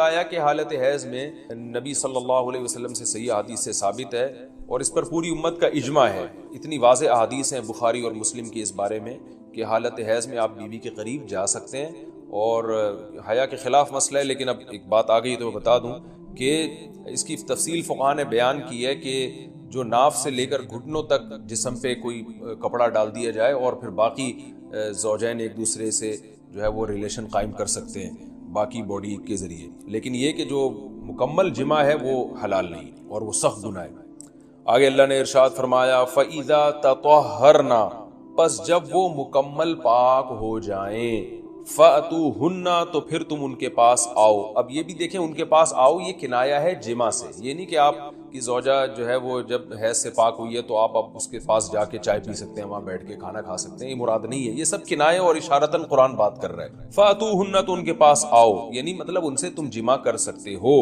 آیا کہ حالت حیض میں نبی صلی اللہ علیہ وسلم سے صحیح احادیث سے ثابت ہے اور اس پر پوری امت کا اجماع ہے. اتنی واضح احادیث ہیں بخاری اور مسلم کی اس بارے میں کہ حالت حیض میں آپ بیوی کے قریب جا سکتے ہیں. اور حیا کے خلاف مسئلہ ہے، لیکن اب ایک بات آ گئی تو میں بتا دوں کہ اس کی تفصیل فقہاء نے بیان کی ہے کہ جو ناف سے لے کر گھٹنوں تک جسم پہ کوئی کپڑا ڈال دیا جائے اور پھر باقی زوجین ایک دوسرے سے جو ہے وہ ریلیشن قائم کر سکتے ہیں باقی باڈی کے ذریعے، لیکن یہ کہ جو مکمل جمع ہے وہ حلال نہیں اور وہ سخت گناہ ہے. آگے اللہ نے ارشاد فرمایا فَإِذَا تَطَهَّرْنَا، پس جب وہ مکمل پاک ہو جائیں، فَأْتُوهُنَّ، تو پھر تم ان کے پاس آؤ. اب یہ بھی دیکھیں ان کے پاس آؤ یہ کنایا ہے جمع سے، یہ نہیں کہ آپ کی زوجہ جو ہے وہ جب حیض سے پاک ہوئی ہے تو آپ اب اس کے پاس جا کے چائے پی سکتے ہیں، وہاں بیٹھ کے کھانا کھا سکتے ہیں، یہ مراد نہیں ہے. یہ سب کنایا اور اشارتاً قرآن بات کر رہا ہے. فَأْتُوهُنَّ، تو ان کے پاس آؤ، یعنی مطلب ان سے تم جمع کر سکتے ہو،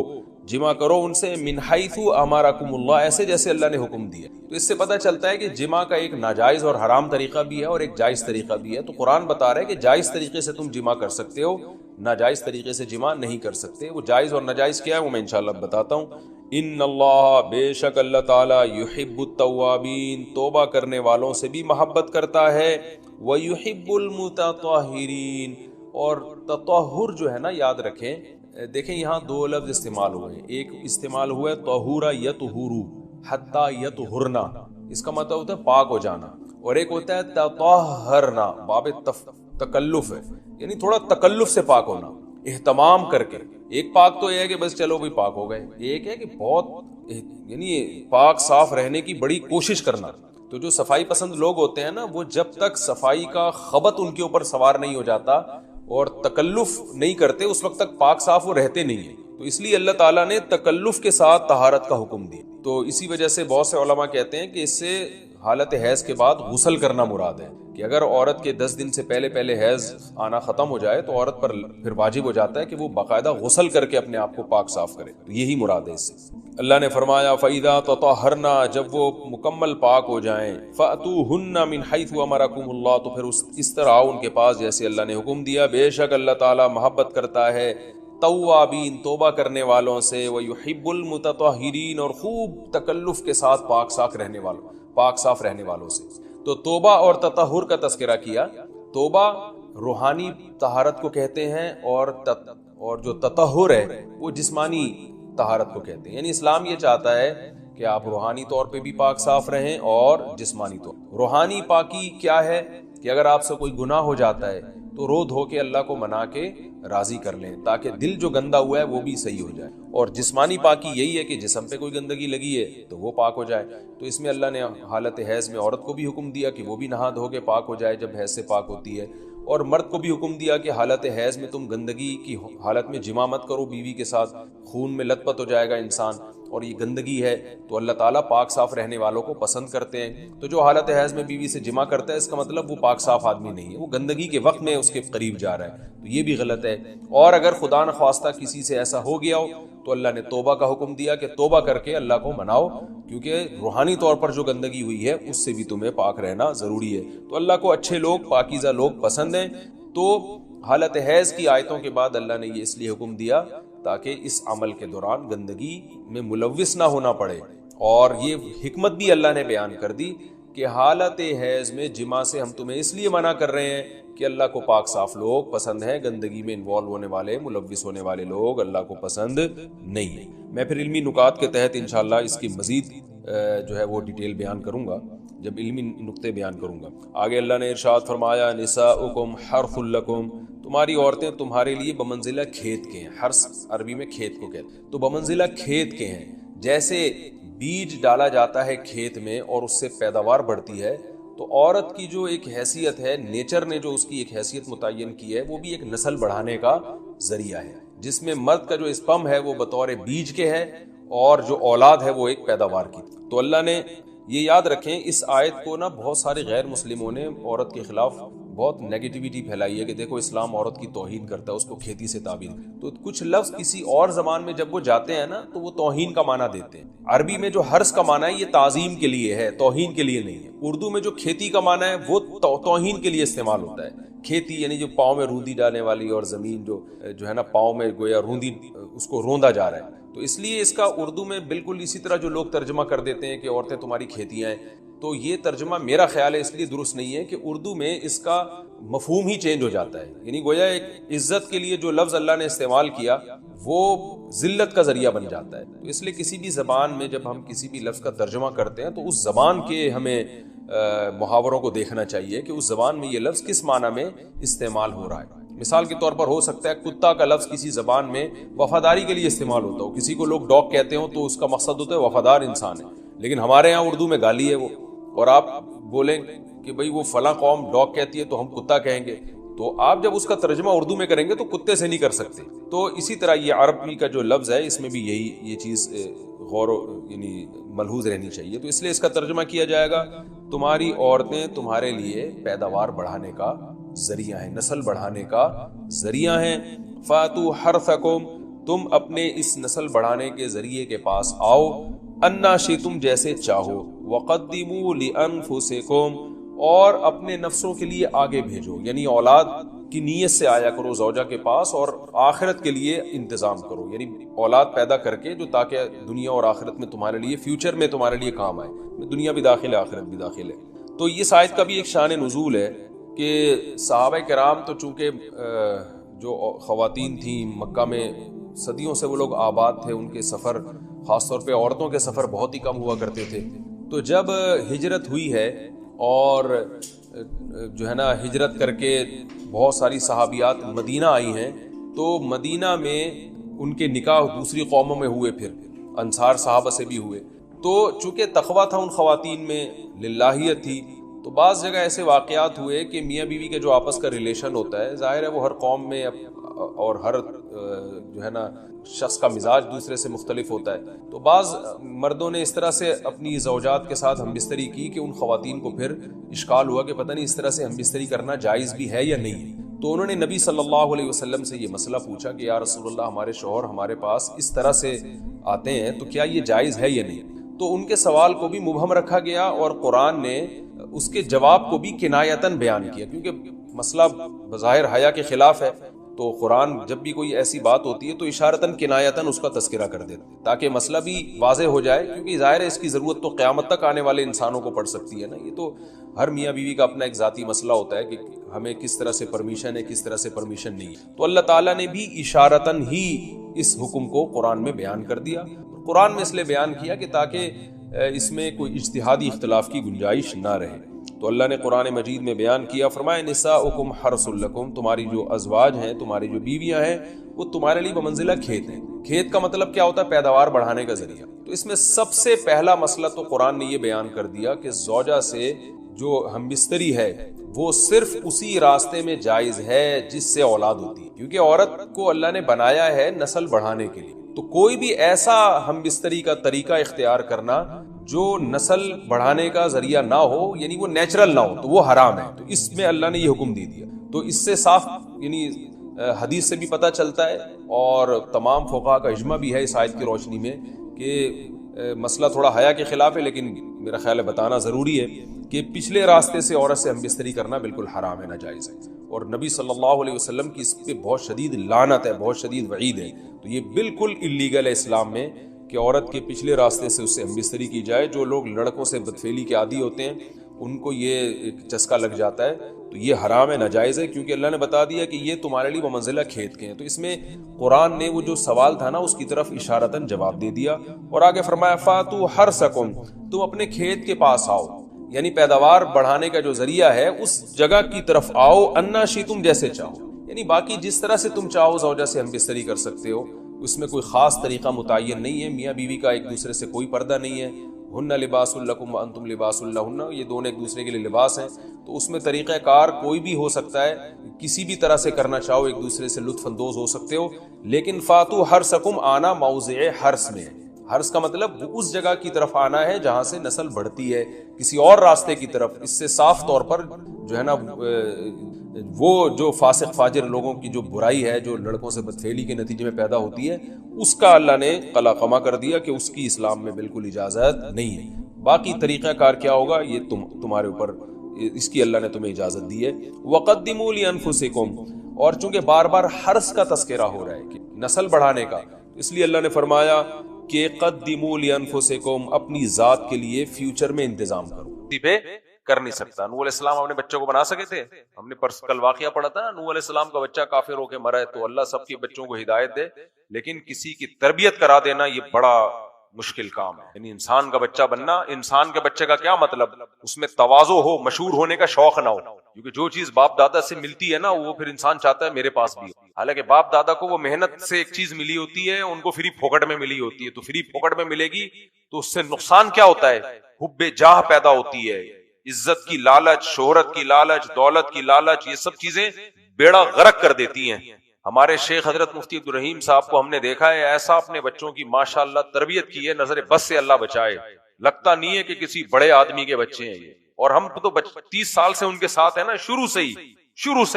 جمع کرو ان سے، من حیث امرکم اللہ، ایسے جیسے اللہ نے حکم دیا. تو اس سے پتہ چلتا ہے کہ جمع کا ایک ناجائز اور حرام طریقہ بھی ہے اور ایک جائز طریقہ بھی ہے. تو قرآن بتا رہا ہے کہ جائز طریقے سے تم جمع کر سکتے ہو، ناجائز طریقے سے جمع نہیں کر سکتے. وہ جائز اور ناجائز کیا ہے وہ میں انشاءاللہ بتاتا ہوں. ان اللہ، بے شک اللہ تعالیٰ، یحب التوابین، توبہ کرنے والوں سے بھی محبت کرتا ہے، ویحب المتطہرین، اور تطہر جو ہے نا یاد رکھیں، دیکھیں یہاں دو لفظ استعمال ہوئے ہیں. ایک استعمال ہوا ہے طہورا یطہرو حتی یطہرنا، اس کا مطلب ہوتا ہے پاک ہو جانا، اور ایک ہوتا ہے تطہرنا، باب تکلف ہے، یعنی تھوڑا تکلف سے پاک ہونا، اہتمام کر کے. ایک پاک تو یہ ہے کہ بس چلو بھی پاک ہو گئے، ایک ہے کہ بہت یعنی پاک صاف رہنے کی بڑی کوشش کرنا. تو جو صفائی پسند لوگ ہوتے ہیں نا، وہ جب تک صفائی کا خبط ان کے اوپر سوار نہیں ہو جاتا اور تکلف نہیں کرتے اس وقت تک پاک صاف وہ رہتے نہیں ہیں. تو اس لیے اللہ تعالیٰ نے تکلف کے ساتھ طہارت کا حکم دیا. تو اسی وجہ سے بہت سے علماء کہتے ہیں کہ اس سے حالت حیض کے بعد غسل کرنا مراد ہے، کہ اگر عورت کے 10 دن سے پہلے حیض آنا ختم ہو جائے تو عورت پر پھر واجب ہو جاتا ہے کہ وہ باقاعدہ غسل کر کے اپنے آپ کو پاک صاف کرے. تو یہی مراد ہے اس سے. اللہ نے فرمایا فَإِذَا تَطَهَّرْنَا، جب وہ مکمل پاک ہو جائیں، فَأْتُوهُنَّ مِنْ حَيْثُ أَمَرَكُمُ اللَّهُ، تو پھر اس طرح آؤ ان کے پاس جیسے اللہ نے حکم دیا. بے شک اللہ تعالیٰ محبت کرتا ہے توابین، توبہ کرنے والوں سے، وَيُحِبُّ الْمُتَطَهِّرِينَ، اور خوب تکلف کے ساتھ پاک صاف رہنے والوں سے. تو توبہ اور تطہر کا تذکرہ کیا. توبہ روحانی طہارت کو کہتے ہیں اور جو تطہر ہے وہ جسمانی طہارت کو کہتے ہیں. یعنی اسلام یہ چاہتا ہے کہ آپ روحانی طور پہ بھی پاک صاف رہیں اور جسمانی طور. روحانی پاکی کیا ہے کہ اگر آپ سے کوئی گناہ ہو جاتا ہے تو رو دھو کے اللہ کو منا کے راضی کر لیں تاکہ دل جو گندا ہوا ہے وہ بھی صحیح ہو جائے. اور جسمانی پاکی یہی ہے کہ جسم پہ کوئی گندگی لگی ہے تو وہ پاک ہو جائے. تو اس میں اللہ نے حالت حیض میں عورت کو بھی حکم دیا کہ وہ بھی نہا دھو کے پاک ہو جائے جب حیض سے پاک ہوتی ہے، اور مرد کو بھی حکم دیا کہ حالت حیض میں تم گندگی کی حالت میں جماع مت کرو بیوی کے ساتھ، خون میں لت پت ہو جائے گا انسان، اور یہ گندگی ہے. تو اللہ تعالیٰ پاک صاف رہنے والوں کو پسند کرتے ہیں. تو جو حالت حیض میں بیوی سے جماع کرتا ہے اس کا مطلب وہ پاک صاف آدمی نہیں ہے، وہ گندگی کے وقت میں اس کے قریب جا رہا ہے، تو یہ بھی غلط ہے. اور اگر خدا نخواستہ کسی سے ایسا ہو گیا ہو تو اللہ نے توبہ کا حکم دیا کہ توبہ کر کے اللہ کو مناؤ، کیونکہ روحانی طور پر جو گندگی ہوئی ہے اس سے بھی تمہیں پاک رہنا ضروری ہے. تو اللہ کو اچھے لوگ، پاکیزہ لوگ پسند ہیں. تو حالت حیض کی آیتوں کے بعد اللہ نے یہ اس لیے حکم دیا تاکہ اس عمل کے دوران گندگی میں ملوث نہ ہونا پڑے. اور یہ حکمت بھی اللہ نے بیان کر دی کہ حالت حیض میں جماع سے ہم تمہیں اس لیے منع کر رہے ہیں کہ اللہ کو پاک صاف لوگ پسند ہیں، گندگی میں انوالو ہونے والے، ملوث ہونے والے لوگ اللہ کو پسند نہیں ہیں. میں پھر علمی نکات کے تحت انشاءاللہ اس کی مزید جو ہے وہ ڈیٹیل بیان کروں گا جب علمی نقطے بیان کروں گا. آگے اللہ نے ارشاد فرمایا نساؤکم حرث لکم، تمہاری عورتیں تمہارے لیے بمنزلہ کھیت کے ہیں. حرث عربی میں کھیت کو کہتے ہیں، تو بمنزلہ کھیت کے ہیں. جیسے بیج ڈالا جاتا ہے کھیت میں اور اس سے پیداوار بڑھتی ہے، تو عورت کی جو ایک حیثیت ہے، نیچر نے جو اس کی ایک حیثیت متعین کی ہے، وہ بھی ایک نسل بڑھانے کا ذریعہ ہے، جس میں مرد کا جو اسپم ہے وہ بطور بیج کے ہے اور جو اولاد ہے وہ ایک پیداوار کی. تو اللہ نے یہ یاد رکھیں، اس آیت کو نا بہت سارے غیر مسلموں نے عورت کے خلاف بہت نیگیٹیوٹی پھیلائی ہے کہ دیکھو اسلام عورت کی توہین کرتا ہے، اس کو کھیتی سے تعبیر، تو کچھ لفظ کسی اور زبان میں جب وہ جاتے ہیں نا تو وہ توہین کا معنی دیتے ہیں۔ عربی میں جو حرث کا معنی ہے یہ تعظیم کے لیے ہے، توہین کے لیے نہیں ہے۔ اردو میں جو کھیتی کا معنی ہے وہ توہین کے لیے استعمال ہوتا ہے۔ کھیتی یعنی جو پاؤں میں روندی ڈالنے والی، اور زمین جو ہے نا پاؤں میں گویا روندی، اس کو روندا جا رہا ہے، تو اس لیے اس کا اردو میں بالکل اسی طرح جو لوگ ترجمہ کر دیتے ہیں کہ عورتیں تمہاری کھیتیاں ہیں، تو یہ ترجمہ میرا خیال ہے اس لیے درست نہیں ہے کہ اردو میں اس کا مفہوم ہی چینج ہو جاتا ہے، یعنی گویا ایک عزت کے لیے جو لفظ اللہ نے استعمال کیا وہ ذلت کا ذریعہ بن جاتا ہے۔ تو اس لیے کسی بھی زبان میں جب ہم کسی بھی لفظ کا ترجمہ کرتے ہیں تو اس زبان کے ہمیں محاوروں کو دیکھنا چاہیے کہ اس زبان میں یہ لفظ کس معنی میں استعمال ہو رہا ہے۔ مثال کے طور پر ہو سکتا ہے کتا کا لفظ کسی زبان میں وفاداری کے لیے استعمال ہوتا ہو، کسی کو لوگ ڈاگ کہتے ہوں تو اس کا مقصد ہوتا ہے وفادار انسان ہے، لیکن ہمارے ہاں اردو میں گالی ہے وہ، اور آپ بولیں کہ بھئی وہ فلاں قوم ڈاگ کہتی ہے تو ہم کتا کہیں گے، تو آپ جب اس کا ترجمہ اردو میں کریں گے تو کتے سے نہیں کر سکتے۔ تو اسی طرح یہ عربی کا جو لفظ ہے اس میں بھی یہ چیز غور یعنی ملحوظ رہنی چاہیے۔ تو اس لیے اس کا ترجمہ کیا جائے گا تمہاری عورتیں تمہارے لیے پیداوار بڑھانے کا ذریعہ ہیں، نسل بڑھانے کا ذریعہ ہیں۔ فاتو حرثکم، تم اپنے اس نسل بڑھانے کے ذریعے کے پاس آؤ، انا شئتم جیسے چاہو، وقدموا لانفسکم، اور اپنے نفسوں کے لیے آگے بھیجو، یعنی اولاد کی نیت سے آیا کرو زوجہ کے پاس اور آخرت کے لیے انتظام کرو، یعنی اولاد پیدا کر کے جو تاکہ دنیا اور آخرت میں تمہارے لیے، فیوچر میں تمہارے لیے کام آئے، دنیا بھی داخل ہے آخرت بھی داخل ہے۔ تو یہ آیت کا بھی ایک شان نزول ہے کہ صحابہ کرام تو چونکہ جو خواتین تھیں مکہ میں صدیوں سے وہ لوگ آباد تھے، ان کے سفر خاص طور پہ عورتوں کے سفر بہت ہی کم ہوا کرتے تھے، تو جب ہجرت ہوئی ہے اور جو ہے نا ہجرت کر کے بہت ساری صحابیات مدینہ آئی ہیں، تو مدینہ میں ان کے نکاح دوسری قوموں میں ہوئے، پھر انصار صحابہ سے بھی ہوئے، تو چونکہ تقویٰ تھا ان خواتین میں، للہیت تھی، تو بعض جگہ ایسے واقعات ہوئے کہ میاں بیوی کے جو آپس کا ریلیشن ہوتا ہے، ظاہر ہے وہ ہر قوم میں اور ہر جو ہے نا شخص کا مزاج دوسرے سے مختلف ہوتا ہے، تو بعض مردوں نے اس طرح سے اپنی زوجات کے ساتھ ہم بستری کی کہ ان خواتین کو پھر اشکال ہوا کہ پتہ نہیں اس طرح سے ہم بستری کرنا جائز بھی ہے یا نہیں ہے، تو انہوں نے نبی صلی اللہ علیہ وسلم سے یہ مسئلہ پوچھا کہ یا رسول اللہ ہمارے شوہر ہمارے پاس اس طرح سے آتے ہیں تو کیا یہ جائز ہے یا نہیں، تو ان کے سوال کو بھی مبہم رکھا گیا اور قرآن نے اس کے جواب کو بھی کنایتاً بیان کیا، کیونکہ مسئلہ بظاہر حیا کے خلاف ہے، تو قرآن جب بھی کوئی ایسی بات ہوتی ہے تو اشارتاً کنایتاً اس کا تذکرہ کر دیتا ہے تاکہ مسئلہ بھی واضح ہو جائے، کیونکہ ظاہر ہے اس کی ضرورت تو قیامت تک آنے والے انسانوں کو پڑ سکتی ہے نا، یہ تو ہر میاں بیوی کا اپنا ایک ذاتی مسئلہ ہوتا ہے کہ ہمیں کس طرح سے پرمیشن ہے، کس طرح سے پرمیشن نہیں ہے، تو اللہ تعالیٰ نے بھی اشارتاً ہی اس حکم کو قرآن میں بیان کر دیا۔ قرآن میں اس لیے بیان کیا کہ تاکہ اس میں کوئی اجتہادی اختلاف کی گنجائش نہ رہے، تو اللہ نے قرآن مجید میں بیان کیا، فرمایا نساؤکم حرث لکم، تمہاری جو ازواج ہیں، تمہاری جو بیویاں ہیں، وہ تمہارے لیے بمنزلہ کھیت ہیں۔ کھیت کا مطلب کیا ہوتا ہے؟ پیداوار بڑھانے کا ذریعہ۔ تو اس میں سب سے پہلا مسئلہ تو قرآن نے یہ بیان کر دیا کہ زوجہ سے جو ہم بستری ہے وہ صرف اسی راستے میں جائز ہے جس سے اولاد ہوتی ہے، کیونکہ عورت کو اللہ نے بنایا ہے نسل بڑھانے کے لیے، تو کوئی بھی ایسا ہم بستری کا طریقہ اختیار کرنا جو نسل بڑھانے کا ذریعہ نہ ہو، یعنی وہ نیچرل نہ ہو، تو وہ حرام ہے۔ تو اس میں اللہ نے یہ حکم دے دیا، تو اس سے صاف یعنی حدیث سے بھی پتہ چلتا ہے اور تمام فقہاء کا اجماع بھی ہے اس آیت کی روشنی میں کہ مسئلہ تھوڑا حیا کے خلاف ہے، لیکن میرا خیال ہے بتانا ضروری ہے کہ پچھلے راستے سے عورت سے ہم بستری کرنا بالکل حرام ہے، ناجائز ہے، اور نبی صلی اللہ علیہ وسلم کی اس پہ بہت شدید لعنت ہے، بہت شدید وعید ہے، تو یہ بالکل اللیگل ہے اسلام میں کہ عورت کے پچھلے راستے سے اس سے ہم بستری کی جائے۔ جو لوگ لڑکوں سے بدفعلی کے عادی ہوتے ہیں ان کو یہ ایک چسکا لگ جاتا ہے، تو یہ حرام ہے، ناجائز ہے، کیونکہ اللہ نے بتا دیا کہ یہ تمہارے لیے بمنزلہ کھیت کے ہیں۔ تو اس میں قرآن نے وہ جو سوال تھا نا اس کی طرف اشارتاً جواب دے دیا، اور آگے فرمایا فاتو حرثکم، تم اپنے کھیت کے پاس آؤ، یعنی پیداوار بڑھانے کا جو ذریعہ ہے اس جگہ کی طرف آؤ، انا شئتم جیسے چاہو، یعنی باقی جس طرح سے تم چاہو زوجہ سے ہم بستری کر سکتے ہو، اس میں کوئی خاص طریقہ متعین نہیں ہے، میاں بیوی کا ایک دوسرے سے کوئی پردہ نہیں ہے، ہن لباس لکم وانتم لباس لہن، یہ دونوں ایک دوسرے کے لیے لباس ہیں، تو اس میں طریقہ کار کوئی بھی ہو سکتا ہے، کسی بھی طرح سے کرنا چاہو ایک دوسرے سے لطف اندوز ہو سکتے ہو، لیکن فاتو حرثکم آنا موضع حرث میں ہے، حرث کا مطلب وہ اس جگہ کی طرف آنا ہے جہاں سے نسل بڑھتی ہے، کسی اور راستے کی طرف، اس سے صاف طور پر جو ہے نا وہ جو فاسق فاجر لوگوں کی جو برائی ہے جو لڑکوں سے بدفعلی کے نتیجے میں پیدا ہوتی ہے، اس کا اللہ نے قلع قما کر دیا کہ اس کی اسلام میں بالکل اجازت نہیں ہے۔ باقی طریقہ کار کیا ہوگا یہ تمہارے اوپر، اس کی اللہ نے تمہیں اجازت دی ہے۔ وَقَدِّمُوا لِأَنفُسِكُمْ، اور چونکہ بار بار حرث کا تذکرہ ہو رہا ہے کہ نسل بڑھانے کا، اس لیے اللہ نے فرمایا کہ قدموا لانفسکم، اپنی ذات کے لیے فیوچر میں انتظام کرو۔ پہ کر نہیں سکتا۔ نوح علیہ السلام اپنے بچوں کو بنا سکے تھے؟ ہم نے کل واقعہ پڑھا تھا نا، نوح علیہ السلام کا بچہ کافر ہو کے مرا ہے، تو اللہ سب کے بچوں کو ہدایت دے، لیکن کسی کی تربیت کرا دینا یہ بڑا مشکل کام ہے۔ یعنی انسان کا بچہ بننا، انسان کے بچے کا کیا مطلب؟ اس میں تواضع ہو، مشہور ہونے کا شوق نہ ہو، کیونکہ جو چیز باپ دادا سے ملتی ہے نا وہ پھر انسان چاہتا ہے میرے پاس بھی ہو۔ حالانکہ باپ دادا کو وہ محنت سے ایک چیز ملی ہوتی ہے، ان کو فری پھوکٹ میں ملی ہوتی ہے، تو فری پھوکٹ میں ملے گی تو اس سے نقصان کیا ہوتا ہے؟ حب جاہ پیدا ہوتی ہے، عزت کی لالچ، شہرت کی لالچ، دولت کی لالچ، یہ سب چیزیں بیڑا غرق کر دیتی ہیں۔ ہمارے شیخ حضرت مفتی عبدالرحیم صاحب کو ہم نے دیکھا ہے، ایسا اپنے بچوں کی ماشاءاللہ تربیت کی ہے، نظر بس سے اللہ بچائے، لگتا نہیں ہے کہ کسی بڑے آدمی کے بچے ہیں یہ۔ اور ہم تو 30 سال سے ان کے ساتھ ہیں نا، شروع سے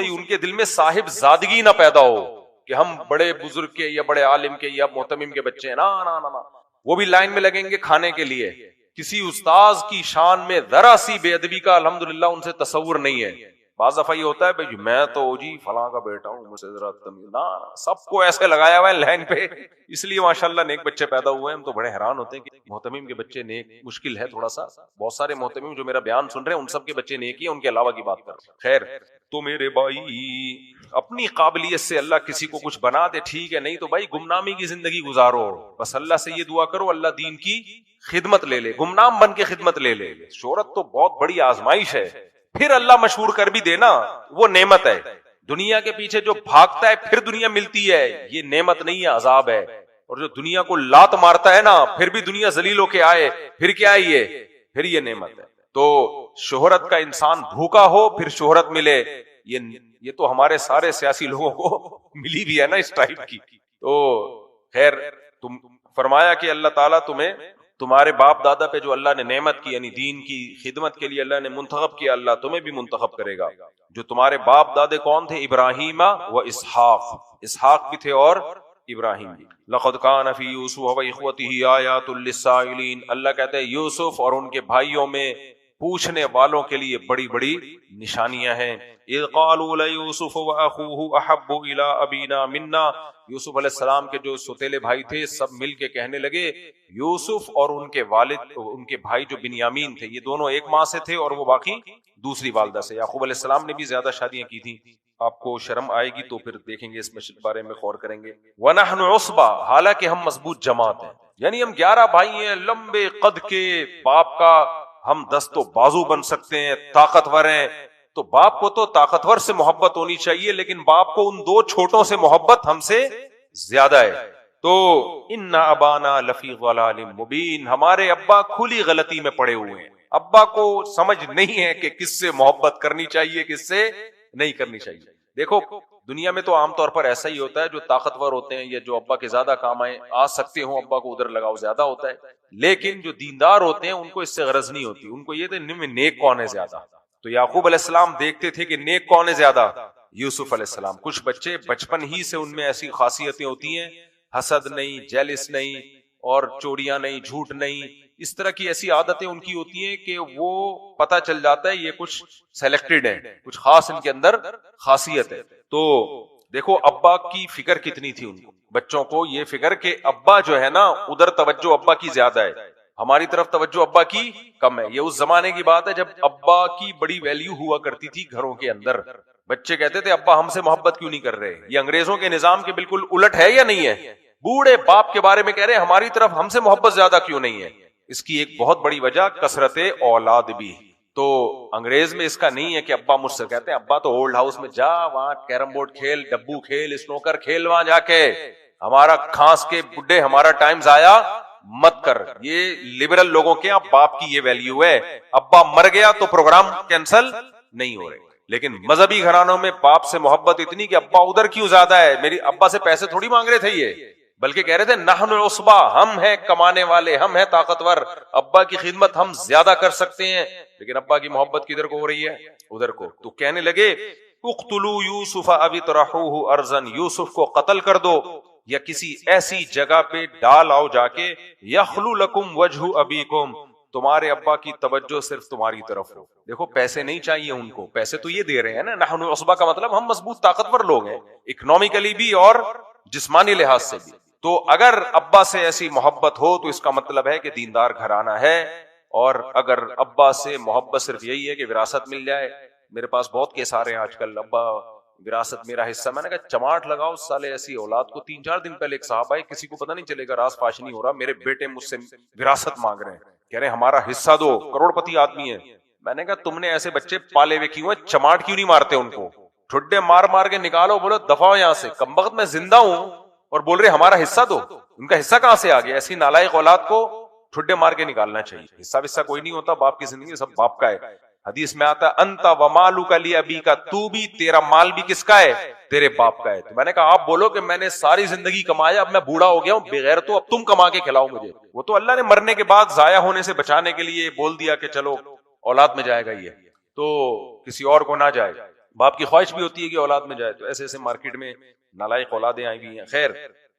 ہی ان کے دل میں صاحب زادگی نہ پیدا ہو کہ ہم بڑے بزرگ کے یا بڑے عالم کے یا محتمم کے بچے ہیں، نا۔ وہ بھی لائن میں لگیں گے کھانے کے لیے۔ کسی استاذ کی شان میں ذرا سی بے ادبی کا الحمدللہ ان سے تصور نہیں ہے۔ بعض دفعہ یہ ہوتا ہے بھائی میں تو جی فلاں کا بیٹا ہوں، مجھ سے ذرا تمیز نہ، سب کو ایسے لگایا ہوا ہے لائن پہ، اس لیے ماشاءاللہ نیک بچے پیدا ہوئے ہیں۔ ہم تو بڑے حیران ہوتے ہیں کہ محتمم کے بچے نیک مشکل ہے تھوڑا سا۔ بہت سارے محتمم جو میرا بیان سن رہے ہیں ان سب کے بچے نیک ہی ہیں، ان کے علاوہ کی بات کر رہے ہیں۔ خیر، تو میرے بھائی اپنی قابلیت سے اللہ کسی کو کچھ بنا دے ٹھیک ہے، نہیں تو بھائی گمنامی کی زندگی گزارو۔ بس اللہ سے یہ دعا کرو اللہ دین کی خدمت لے لے، گمنام بن کے خدمت لے لے۔ شہرت تو بہت بڑی آزمائش ہے، پھر اللہ مشہور کر بھی دینا وہ نعمت ہے۔ دنیا کے پیچھے جو بھاگتا ہے پھر دنیا ملتی ہے، یہ نعمت نہیں ہے، عذاب ہے۔ اور جو دنیا کو لات مارتا ہے نا پھر بھی دنیا ذلیل ہو کے آئے، پھر کیا ہے پھر یہ نعمت ہے۔ تو شہرت کا انسان بھوکا ہو پھر شہرت ملے، یہ تو ہمارے سارے سیاسی لوگوں کو ملی بھی ہے نا اس ٹائپ کی۔ تو خیر، تم فرمایا کہ اللہ تعالیٰ تمہیں تمہارے باپ دادا پہ جو اللہ نے نعمت کی، یعنی دین کی خدمت کے لیے اللہ نے منتخب کیا، اللہ تمہیں بھی منتخب کرے گا۔ جو تمہارے باپ دادے کون تھے؟ ابراہیم و اسحاق، اسحاق بھی تھے اور ابراہیم بھی۔ لقد کان فی یوسف و اخوتہ آیات للسائلین، اللہ کہتے ہیں یوسف اور ان کے بھائیوں میں پوچھنے والوں کے لیے بڑی بڑی نشانیاں ہیں۔ اذ قالوا لیوسف واخوہ احب الی ابینا منا، یوسف علیہ السلام کے جو سوتیلے بھائی تھے سب مل کے کہنے لگے یوسف اور ان کے والد، ان کے بھائی جو بنیامین تھے، یہ دونوں ایک ماں سے تھے اور وہ باقی دوسری والدہ سے۔ یعقوب علیہ السلام نے بھی زیادہ شادیاں کی تھیں، آپ کو شرم آئے گی تو پھر دیکھیں گے، اس میں بارے میں غور کریں گے۔ وَنَحْنُ عُصْبَةٌ، حالانکہ ہم مضبوط جماعت ہیں، یعنی ہم 11 بھائی ہیں، لمبے قد کے، باپ کا ہم دست و بازو بن سکتے ہیں، طاقتور ہیں۔ تو باپ کو تو طاقتور سے محبت ہونی چاہیے، لیکن باپ کو ان 2 چھوٹوں سے محبت ہم سے زیادہ ہے۔ تو ان ابانا لفی ضلال مبین، ہمارے ابا کھلی غلطی میں پڑے ہوئے ہیں۔ ابا کو سمجھ نہیں ہے کہ کس سے محبت کرنی چاہیے کس سے نہیں کرنی چاہیے۔ دیکھو دنیا میں تو عام طور پر ایسا ہی ہوتا ہے، جو طاقتور ہوتے ہیں یا جو ابا کے زیادہ کام آ سکتے ہوں، ابا کو ادھر لگاؤ زیادہ ہوتا ہے۔ لیکن جو دیندار ہوتے ہیں ان کو اس سے غرض نہیں ہوتی، ان کو یہ تھا نیک کون ہے زیادہ۔ تو یعقوب علیہ السلام دیکھتے تھے کہ نیک کون ہے زیادہ؟ یوسف علیہ السلام۔ کچھ بچے بچپن ہی سے ان میں ایسی خاصیتیں ہوتی ہیں، حسد نہیں، جیلس نہیں، اور چوریاں نہیں، جھوٹ نہیں، اس طرح کی ایسی عادتیں ان کی ہوتی ہیں کہ وہ پتہ چل جاتا ہے یہ کچھ سلیکٹڈ ہے، کچھ خاص ان کے اندر خاصیت ہے۔ تو دیکھو ابا کی فکر کتنی تھی ان کو، بچوں کو یہ فکر کہ ابا جو ہے نا ادھر توجہ ابا کی زیادہ ہے، ہماری طرف توجہ ابا کی کم ہے۔ یہ اس زمانے کی بات ہے جب ابا کی بڑی ویلیو ہوا کرتی تھی گھروں کے اندر۔ بچے کہتے تھے ابا ہم سے محبت کیوں نہیں کر رہے؟ یہ انگریزوں کے نظام کے بالکل الٹ ہے یا نہیں ہے؟ بوڑھے باپ کے بارے میں کہہ رہے ہیں ہماری طرف ہم سے محبت زیادہ کیوں نہیں ہے؟ اس کی ایک بہت بڑی وجہ کثرت اولاد بھی۔ تو انگریز میں اس کا نہیں ہے کہ ابا مجھ سے کہتے ہیں ابا تو اولڈ ہاؤس میں جا، وہاں کیرم بورڈ کھیل، ڈبو کھیل، اسنوکر کھیل، وہاں جا کے ہمارا کھانس کے بڈھے ہمارا ٹائم ضائع مت کر۔ یہ لبرل لوگوں کے باپ کی یہ ویلیو ہے، ابا مر گیا تو پروگرام کینسل نہیں ہو رہے۔ لیکن مذہبی گھرانوں میں باپ سے محبت اتنی کہ ابا ادھر کیوں زیادہ ہے، میری ابا سے پیسے تھوڑی مانگ رہے تھے یہ، بلکہ کہہ رہے تھے نحن عصبہ، ہم ہیں کمانے والے، ہم ہیں طاقتور، ابا کی خدمت ہم زیادہ کر سکتے ہیں۔ لیکن ابا کی محبت کدھر کو ہو رہی ہے؟ ادھر کو۔ تو کہنے لگے اقتلوا یوسف او اطرحوه ارضا، یوسف کو قتل کر دو یا کسی ایسی جگہ پہ ڈال آؤ جا کے، یخلو لکم وجہ ابیکم، تمہارے ابا کی توجہ صرف تمہاری طرف ہو۔ دیکھو پیسے نہیں چاہیے ان کو، پیسے تو یہ دے رہے ہیں نا، نحن عصبہ کا مطلب ہم مضبوط طاقتور لوگ ہیں، اکنومیکلی بھی اور جسمانی لحاظ سے بھی۔ تو اگر ابا سے ایسی محبت ہو تو اس کا مطلب ہے کہ دیندار گھرانہ ہے، اور اگر ابا سے محبت صرف یہی ہے کہ وراثت مل جائے، میرے پاس بہت کیس آ رہے ہیں آج کل، ابا وراثت میرا حصہ، میں نے کہا چماٹ لگاؤ سالے ایسی اولاد کو۔ 3-4 دن پہلے ایک صاحب آئے، کسی کو پتہ نہیں چلے گا، راز فاش نہیں ہو رہا، میرے بیٹے مجھ سے وراثت مانگ رہے ہیں، کہہ رہے ہیں ہمارا حصہ دو، کروڑ پتی آدمی ہے۔ میں نے کہا تم نے ایسے بچے پالے ہوئے کیوں ہیں، چماٹ کیوں نہیں مارتے ان کو، ٹھڈے مار مار کے نکالو، بولو دفعہ ہو یہاں سے، کمبخت میں زندہ ہوں اور بول رہے ہمارا حصہ دو۔ ان کا حصہ کہاں سے آ گیا؟ ایسی نالائق اولاد کو ٹھڈے مار کے نکالنا چاہیے۔ حصہ کوئی نہیں ہوتا، باپ کی زندگی سب باپ کا ہے۔ حدیث میں آتا ہے انت ومالک لابیک، تو بھی تیرا مال بھی کس کا ہے؟ تیرے باپ کا ہے۔ تو میں نے کہا آپ بولو کہ میں نے ساری زندگی کمایا، اب میں بوڑھا ہو گیا ہوں، بغیر تو اب تم کما کے کھلاؤ مجھے۔ وہ تو اللہ نے مرنے کے بعد ضائع ہونے سے بچانے کے لیے بول دیا کہ چلو اولاد میں جائے گا، یہ تو کسی اور کو نہ جائے۔ باپ کی خواہش بھی ہوتی ہے کہ اولاد میں جائے، تو ایسے ایسے مارکیٹ میں نالائق اولادیں آئی ہوئی ہیں۔ خیر،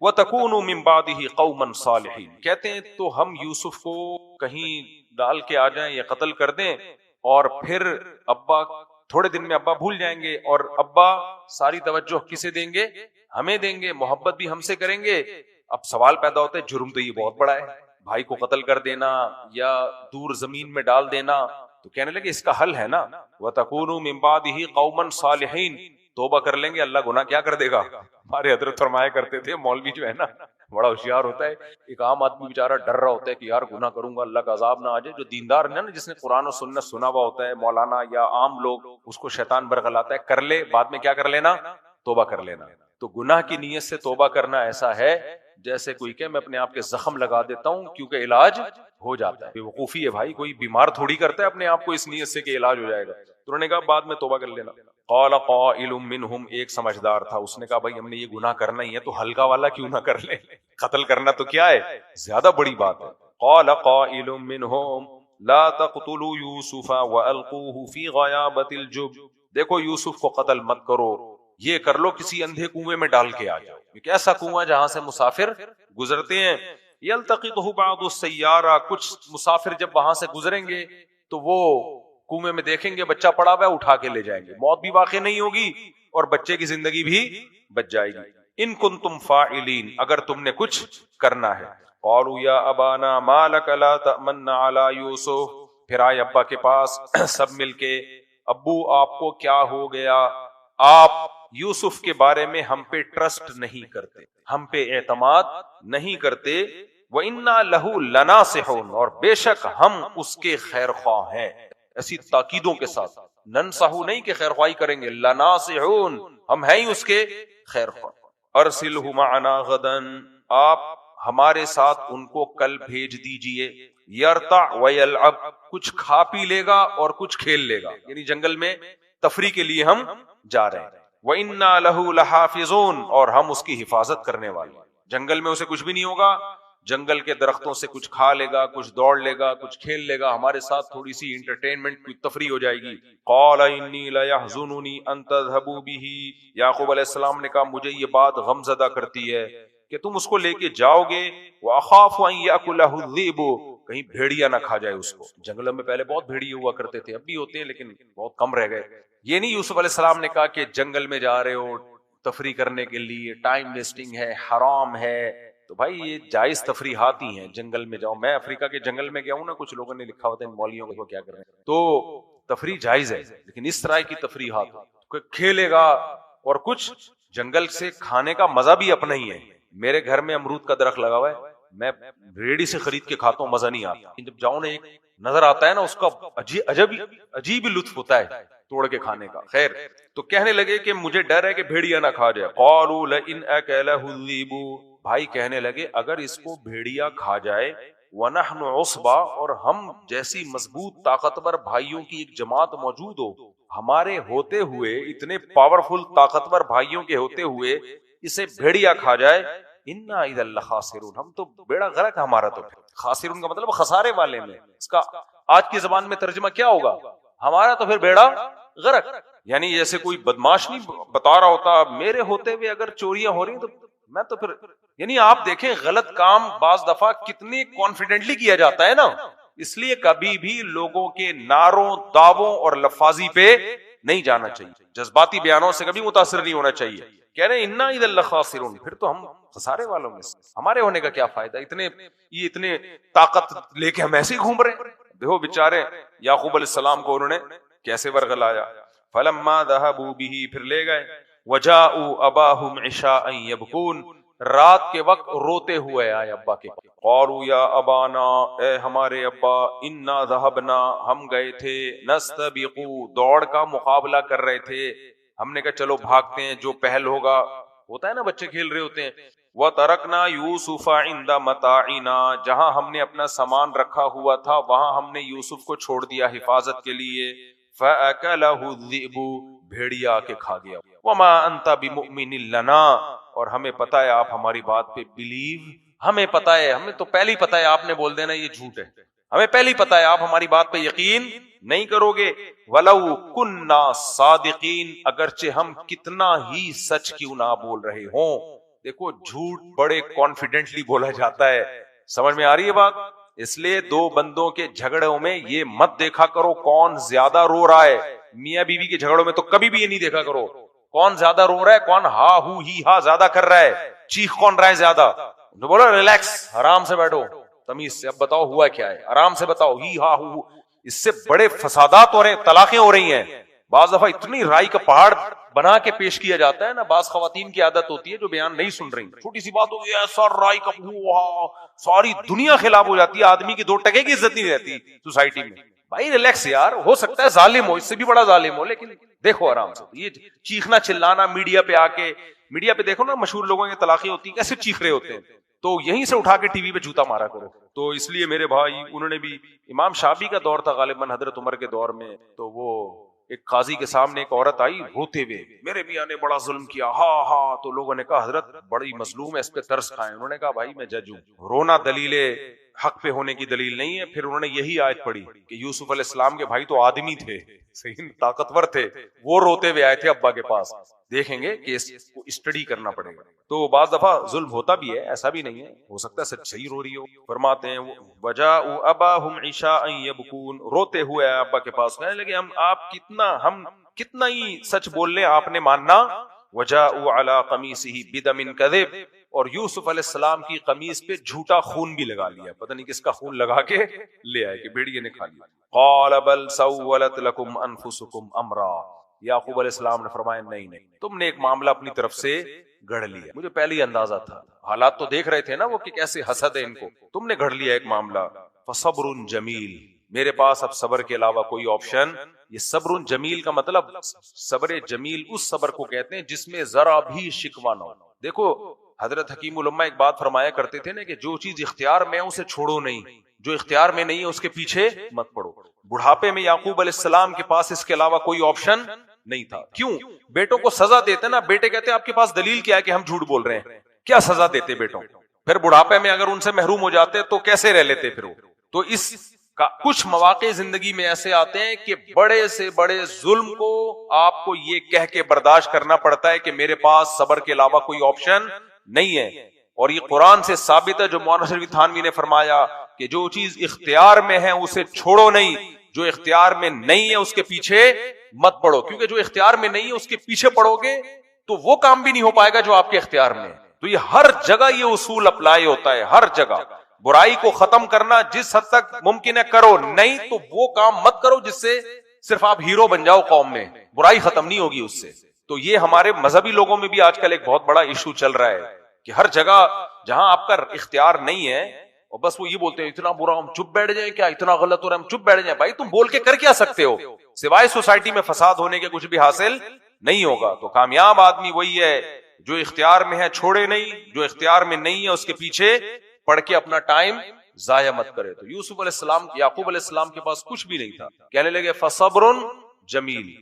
وَتَكُونُوا مِن بَعْدِهِ قَوْمًا صَالِحِينَ، کہتے ہیں تو ہم یوسف کو کہیں ڈال کے آ جائیں یا قتل کر دیں، اور پھر ابا تھوڑے دن میں ابا بھول جائیں گے، اور ابا ساری توجہ کسے دیں گے؟ ہمیں دیں گے، محبت بھی ہم سے کریں گے۔ اب سوال پیدا ہوتا ہے جرم تو یہ بہت بڑا ہے، بھائی کو قتل کر دینا یا دور زمین میں ڈال دینا، تو کہنے لگے اس کا حل ہے نا، وَتَكُونُوا مِن بَعْدِهِ قَوْمًا صَالِحِينَ، توبہ کر لیں گے، اللہ گناہ کیا کر دے گا۔ ہمارے حضرت فرمایا کرتے تھے، مولوی جو ہے نا بڑا ہوشیار ہوتا ہے، ایک عام آدمی بیچارہ ڈر رہا ہوتا ہے کہ یار گناہ کروں گا اللہ کا عذاب نہ آ جائے، جو دیندار نا جس نے قرآن و سنت سنا ہوا ہوتا ہے، مولانا یا عام لوگ، اس کو شیطان برغلاتا ہے کر لے، بعد میں کیا کر لینا؟ توبہ کر لینا۔ تو گناہ کی نیت سے توبہ کرنا ایسا ہے جیسے کوئی کہ میں اپنے آپ کے زخم لگا دیتا ہوں، کیونکہ علاج ہو جاتا ہے۔ بے وقوفی ہے بھائی، کوئی بیمار تھوڑی کرتا ہے اپنے آپ کو اس نیت سے کہ علاج ہو جائے گا۔ تو انہوں نے کہا بعد میں توبہ کر لینا۔ قال قائل منہم، ایک سمجھدار تھا، اس نے کہا بھائی ہم نے یہ گناہ کرنا ہی ہے تو ہلکا والا کیوں نہ کر لیں، قتل کرنا تو کیا ہے، زیادہ بڑی بات ہے۔ قال قائل منہم لا تقتلوا یوسف والقوه فی غیابۃ الجب، دیکھو یوسف کو قتل مت کرو، یہ کر لو کسی اندھے کنویں میں ڈال کے آ جاؤ، ایک ایسا کنواں جہاں سے مسافر گزرتے ہیں، یلتقطہ بعض السیارہ، کچھ مسافر جب وہاں سے گزریں گے تو وہ کنویں میں دیکھیں گے بچہ پڑا ہوا ہے، اٹھا کے لے جائیں گے، موت بھی واقع نہیں ہوگی اور بچے کی زندگی بھی بچ جائے گی۔ ان کنتم فاعلین، اگر تم نے کچھ کرنا ہے۔ قالوا یا ابانا ما لک لا تأمنا علی یوسف، پھر آئے ابا کے پاس سب مل کے، ابو آپ کو کیا ہو گیا، آپ یوسف کے بارے میں ہم پہ ٹرسٹ نہیں کرتے، ہم پہ اعتماد نہیں کرتے، وَإِنَّا لَهُ لَنَاصِحُونَ، اور بے شک ہم اس کے خیر خواہ ہیں، ایسی تاکیدوں کے ساتھ، ننصحو نہیں کہ خیر خواہی کریں گے، لَنَاصِحُونَ ہم ہیں ہی اس کے خیر خواہ۔ ارسلہ معنا غدن، آپ ہمارے ساتھ ان کو کل بھیج دیجئے، یرتع ویلعب، کچھ کھا پی لے گا اور کچھ کھیل لے گا، یعنی جنگل میں تفریح کے لیے ہم جا رہے ہیں۔ وَإِنَّا لَهُ لَحَافِظُونَ، اور ہم اس کی حفاظت کرنے والے ہیں، جنگل میں اسے کچھ بھی نہیں ہوگا، جنگل کے درختوں سے کچھ کھا لے گا، کچھ دوڑ لے گا، کچھ کھیل لے گا، ہمارے ساتھ تھوڑی سی انٹرٹینمنٹ کی تفریح ہو جائے گی۔ قال انی لیحزننی ان تذهبوا به، یعقوب علیہ السلام نے کہا مجھے یہ بات غم زدہ کرتی ہے کہ تم اس کو لے کے جاؤ گے، واخاف ان یاکلہ الذئب، کہیں بھیڑیا نہ کھا جائے اس کو۔ جنگلوں میں پہلے بہت بھیڑیے ہوا کرتے تھے، اب بھی ہوتے ہیں لیکن بہت کم رہ گئے۔ یہ نہیں یوسف علیہ السلام نے کہا کہ جنگل میں جا رہے ہو تفریح کرنے کے لیے، ٹائم ویسٹنگ ہے، حرام ہے، تو بھائی یہ جائز تفریحات ہی ہیں، جنگل میں جاؤ۔ میں افریقہ کے جنگل میں گیا ہوں نا، کچھ لوگوں نے لکھا ہوتا ہے مولویوں کو کیا کر رہے ہیں، تو تفریح جائز ہے، لیکن اس طرح کی تفریحات کوئی کھیلے گا اور کچھ جنگل سے کھانے کا مزہ بھی اپنا ہی ہے۔ میرے گھر میں امرود کا درخت لگا ہوا ہے، میں ریڑھی سے خرید کے کھاتا ہوں، مزہ نہیں آتا، جب جاؤں نا ایک نظر آتا ہے نا اس کا عجیب لطف ہوتا ہے توڑ کے کھانے کا۔ خیر، تو کہنے لگے کہ مجھے ڈر ہے کہ بھیڑیا نہ کھا جائے۔ قالوا لئن اکلہ الذئب، بھائی کہنے لگے اگر اس کو بھیڑیا کھا جائے، ونحن عصبہ، اور ہم جیسی مضبوط طاقتور بھائیوں کی ایک جماعت موجود ہو، ہمارے ہوتے ہوئے، اتنے پاورفل طاقتور بھائیوں کے ہوتے ہوئے اسے بھیڑیا کھا جائے، انا اذا لخاسرون، ہم تو بیڑا غرق ہمارا، تو خاسرون کا مطلب خسارے والے میں، اس کا آج کی زبان میں ترجمہ کیا ہوگا؟ ہمارا تو پھر بیڑا غرق۔ یعنی جیسے کوئی بدماش نہیں بتا رہا ہوتا میرے ہوتے ہوئے اگر چوریاں ہو رہی ہیں تو میں تو پھر، یعنی آپ دیکھیں غلط کام بعض دفعہ کتنی کانفیڈنٹلی کیا جاتا ہے نا. اس لیے کبھی بھی لوگوں کے نعروں، دعووں اور لفاظی پہ نہیں جانا چاہیے، جذباتی بیانوں سے کبھی متاثر نہیں ہونا چاہیے. کہہ رہے ہیں انا اذا لخاسرون، پھر تو ہم خسارے والوں میں سے، ہمارے ہونے کا کیا فائدہ، اتنے طاقت لے کے ہم ایسے ہی گھوم رہے ہیں. دیکھو بیچارے یعقوب علیہ السلام کو انہوں نے کیسے ورغلایا. فلما ذهبوا به، پھر لے گئے. وجاءوا اباهم عشاء يبكون، رات کے وقت روتے ہوئے آئے ابا کے. قالوا یا ابانا، اے ہمارے ابا، انا ذهبنا، ہم گئے تھے، نستبق، دوڑ کا مقابلہ کر رہے تھے، ہم نے کہا چلو بھاگتے ہیں، جو پہل ہوگا، ہوتا ہے نا بچے کھیل رہے ہوتے ہیں. وَتَرَكْنَا يُوسُفَ عِنْدَ مَتَاعِنَا، جہاں ہم نے اپنا سامان رکھا ہوا تھا وہاں ہم نے یوسف کو چھوڑ دیا حفاظت کے لیے. فَأَكَلَهُ الذِّئْبُ، بھیڑیا کے کھا گیا. وَمَا أَنْتَ بِمُؤْمِنٍ لَنَا، اور ہمیں پتا ہے آپ ہماری بات پہ بلیو، ہمیں پتا ہے، ہمیں تو پہلے ہی پتا ہے، آپ نے بول دینا یہ جھوٹ ہے، ہمیں پہلے ہی پتا ہے آپ ہماری بات پہ یقین نہیں کرو گے. وَلَوْ كُنَّا صَادِقِينَ، اگرچہ ہم کتنا ہی سچ کیوں نہ بول رہے ہوں. دیکھو جھوٹ بڑے کانفیڈنٹلی بولا جاتا ہے، سمجھ میں آ رہی ہے بات. اس لیے دو بندوں کے جھگڑوں میں یہ مت دیکھا کرو کون زیادہ رو رہا ہے. میاں بیوی کے جھگڑوں میں تو کبھی بھی یہ نہیں دیکھا کرو کون زیادہ رو رہا ہے، کون ہا ہو ہی ہا زیادہ کر رہا ہے، چیخ کون رہا ہے زیادہ. جو بولو ریلیکس، آرام سے بیٹھو، تمیز سے، اب بتاؤ ہوا کیا ہے، آرام سے بتاؤ، ہی ہا ہو. اس سے بڑے فسادات ہو رہے ہیں، طلاقیں ہو رہی ہیں. بعض دفعہ اتنی رائی کا پہاڑ بنا کے پیش کیا جاتا ہے نا، بعض خواتین کی عادت ہوتی ہے جو بیان نہیں سن رہی، چھوٹی سی بات ہوتی ہے ایسا رائی کا ساری دنیا خلاف ہو جاتی ہے، آدمی کی 2 ٹکے کی عزت نہیں رہتی سوسائٹی میں. بھائی ریلیکس یار، ہو سکتا ہے ظالم ہو، اس سے بھی بڑا ظالم ہو، لیکن دیکھو آرام سے. یہ چیخنا چلانا میڈیا پہ آ کے، میڈیا پہ دیکھو نا مشہور لوگوں کی طلاقیں ہوتی ہیں کیسے چیخ رہے ہوتے ہیں، تو یہیں سے اٹھا کے ٹی وی پہ جوتا مارا کرو. تو اس لیے میرے بھائی، انہوں نے بھی، امام شافعی کا دور تھا غالباً حضرت عمر کے دور میں، تو وہ ایک قاضی کے سامنے ایک عورت آئی روتے ہوئے، میرے میاں نے بڑا ظلم کیا، ہاں ہاں. تو لوگوں نے کہا حضرت بڑی مظلوم ہے، اس پہ ترس کھائیں. انہوں نے کہا بھائی میں جج ہوں، رونا دلیل حق پہ ہونے کی دلیل نہیں ہے. پھر انہوں نے یہی آیت پڑھی کہ یوسف علیہ السلام کے بھائی تو آدمی تھے، صحیح طاقتور تھے، وہ روتے ہوئے آئے تھے ابا کے پاس. دیکھیں گے کہ اس کو اسٹڈی کرنا پڑے گا. تو بعض دفعہ ظلم ہوتا بھی ہے، ایسا بھی نہیں ہے، ہو سکتا ہے سچ صحیح رو رہی ہو. فرماتے ہیں وجاءوا اباهم عشاء يبكون، روتے ہوئے ابا کے پاس، کہنے لگے ہم کتنا ہی سچ بول لیں آپ نے ماننا. وجاءوا على قميصه بدم كذب، اور یوسف علیہ السلام کی قمیص پہ جھوٹا خون بھی لگا لیا، پتہ نہیں کس کا خون لگا کے لے آئے کہ بھیڑیے نے کھا لیا. قال بل سولت لكم انفسكم امرا، یعقوب علیہ السلام نے فرمایا نہیں، تم نے ایک معاملہ اپنی طرف سے گھڑ لیا، مجھے پہلے ہی اندازہ تھا، حالات تو دیکھ رہے تھے نا وہ کہ کیسے حسد ہے ان کو، تم نے گھڑ لیا ایک معاملہ. فصبر جمیل، میرے پاس اب صبر کے علاوہ کوئی آپشن. یہ صبر جمیل کا مطلب، صبر جمیل اس صبر کو کہتے ہیں جس میں ذرا بھی شکوہ نہ ہو. دیکھو حضرت حکیم الامہ ایک بات فرمایا کرتے تھے نا کہ جو چیز اختیار میں ہے اسے چھوڑو نہیں، جو اختیار میں نہیں ہے اس کے پیچھے مت پڑو. بڑھاپے میں یعقوب علیہ السلام کے پاس اس کے علاوہ کوئی آپشن نہیں تھا. کیوں؟ بیٹوں کو سزا دیتے نا، بیٹے کہتے ہیں آپ کے پاس دلیل کیا ہے کہ ہم جھوٹ بول رہے ہیں، کیا سزا دیتے بیٹوں؟ پھر بڑھاپے میں اگر ان سے محروم ہو جاتے تو کیسے رہ لیتے پھر وہ. تو اس کا کچھ مواقع زندگی میں ایسے آتے ہیں کہ بڑے سے بڑے ظلم کو آپ کو یہ کہہ کے برداشت کرنا پڑتا ہے کہ میرے پاس صبر کے علاوہ کوئی آپشن نہیں ہے. اور یہ قرآن سے ثابت ہے جو مولانا شریف تھانوی نے فرمایا کہ جو چیز اختیار میں ہے اسے چھوڑو نہیں، جو اختیار میں نہیں ہے اس کے پیچھے مت پڑو، کیونکہ جو اختیار میں نہیں ہے اس کے پیچھے پڑو گے تو وہ کام بھی نہیں ہو پائے گا جو آپ کے اختیار میں ہے. تو یہ ہر جگہ یہ اصول اپلائی ہوتا ہے، ہر جگہ. برائی کو ختم کرنا جس حد تک ممکن ہے کرو، نہیں تو وہ کام مت کرو جس سے صرف آپ ہیرو بن جاؤ قوم میں، برائی ختم نہیں ہوگی اس سے. تو یہ ہمارے مذہبی لوگوں میں بھی آج کل ایک بہت بڑا ایشو چل رہا ہے کہ ہر جگہ جہاں آپ کا اختیار نہیں ہے اور بس وہ یہ بولتے ہیں اتنا برا ہم چپ بیٹھ جائیں، کیا اتنا غلط ہو رہا ہے ہم چپ بیٹھ جائیں. بھائی تم بول کے کر کیا سکتے ہو سوائے سوسائٹی میں فساد ہونے کے کچھ بھی حاصل نہیں ہوگا. تو کامیاب آدمی وہی ہے جو اختیار میں ہے چھوڑے نہیں، جو اختیار میں نہیں ہے اس کے پیچھے پڑھ کے اپنا ٹائم ضائع مت کرے. تو یوسف علیہ السلام، یعقوب علیہ السلام کے پاس کچھ بھی نہیں تھا، کہنے لگے فصبر جمیل،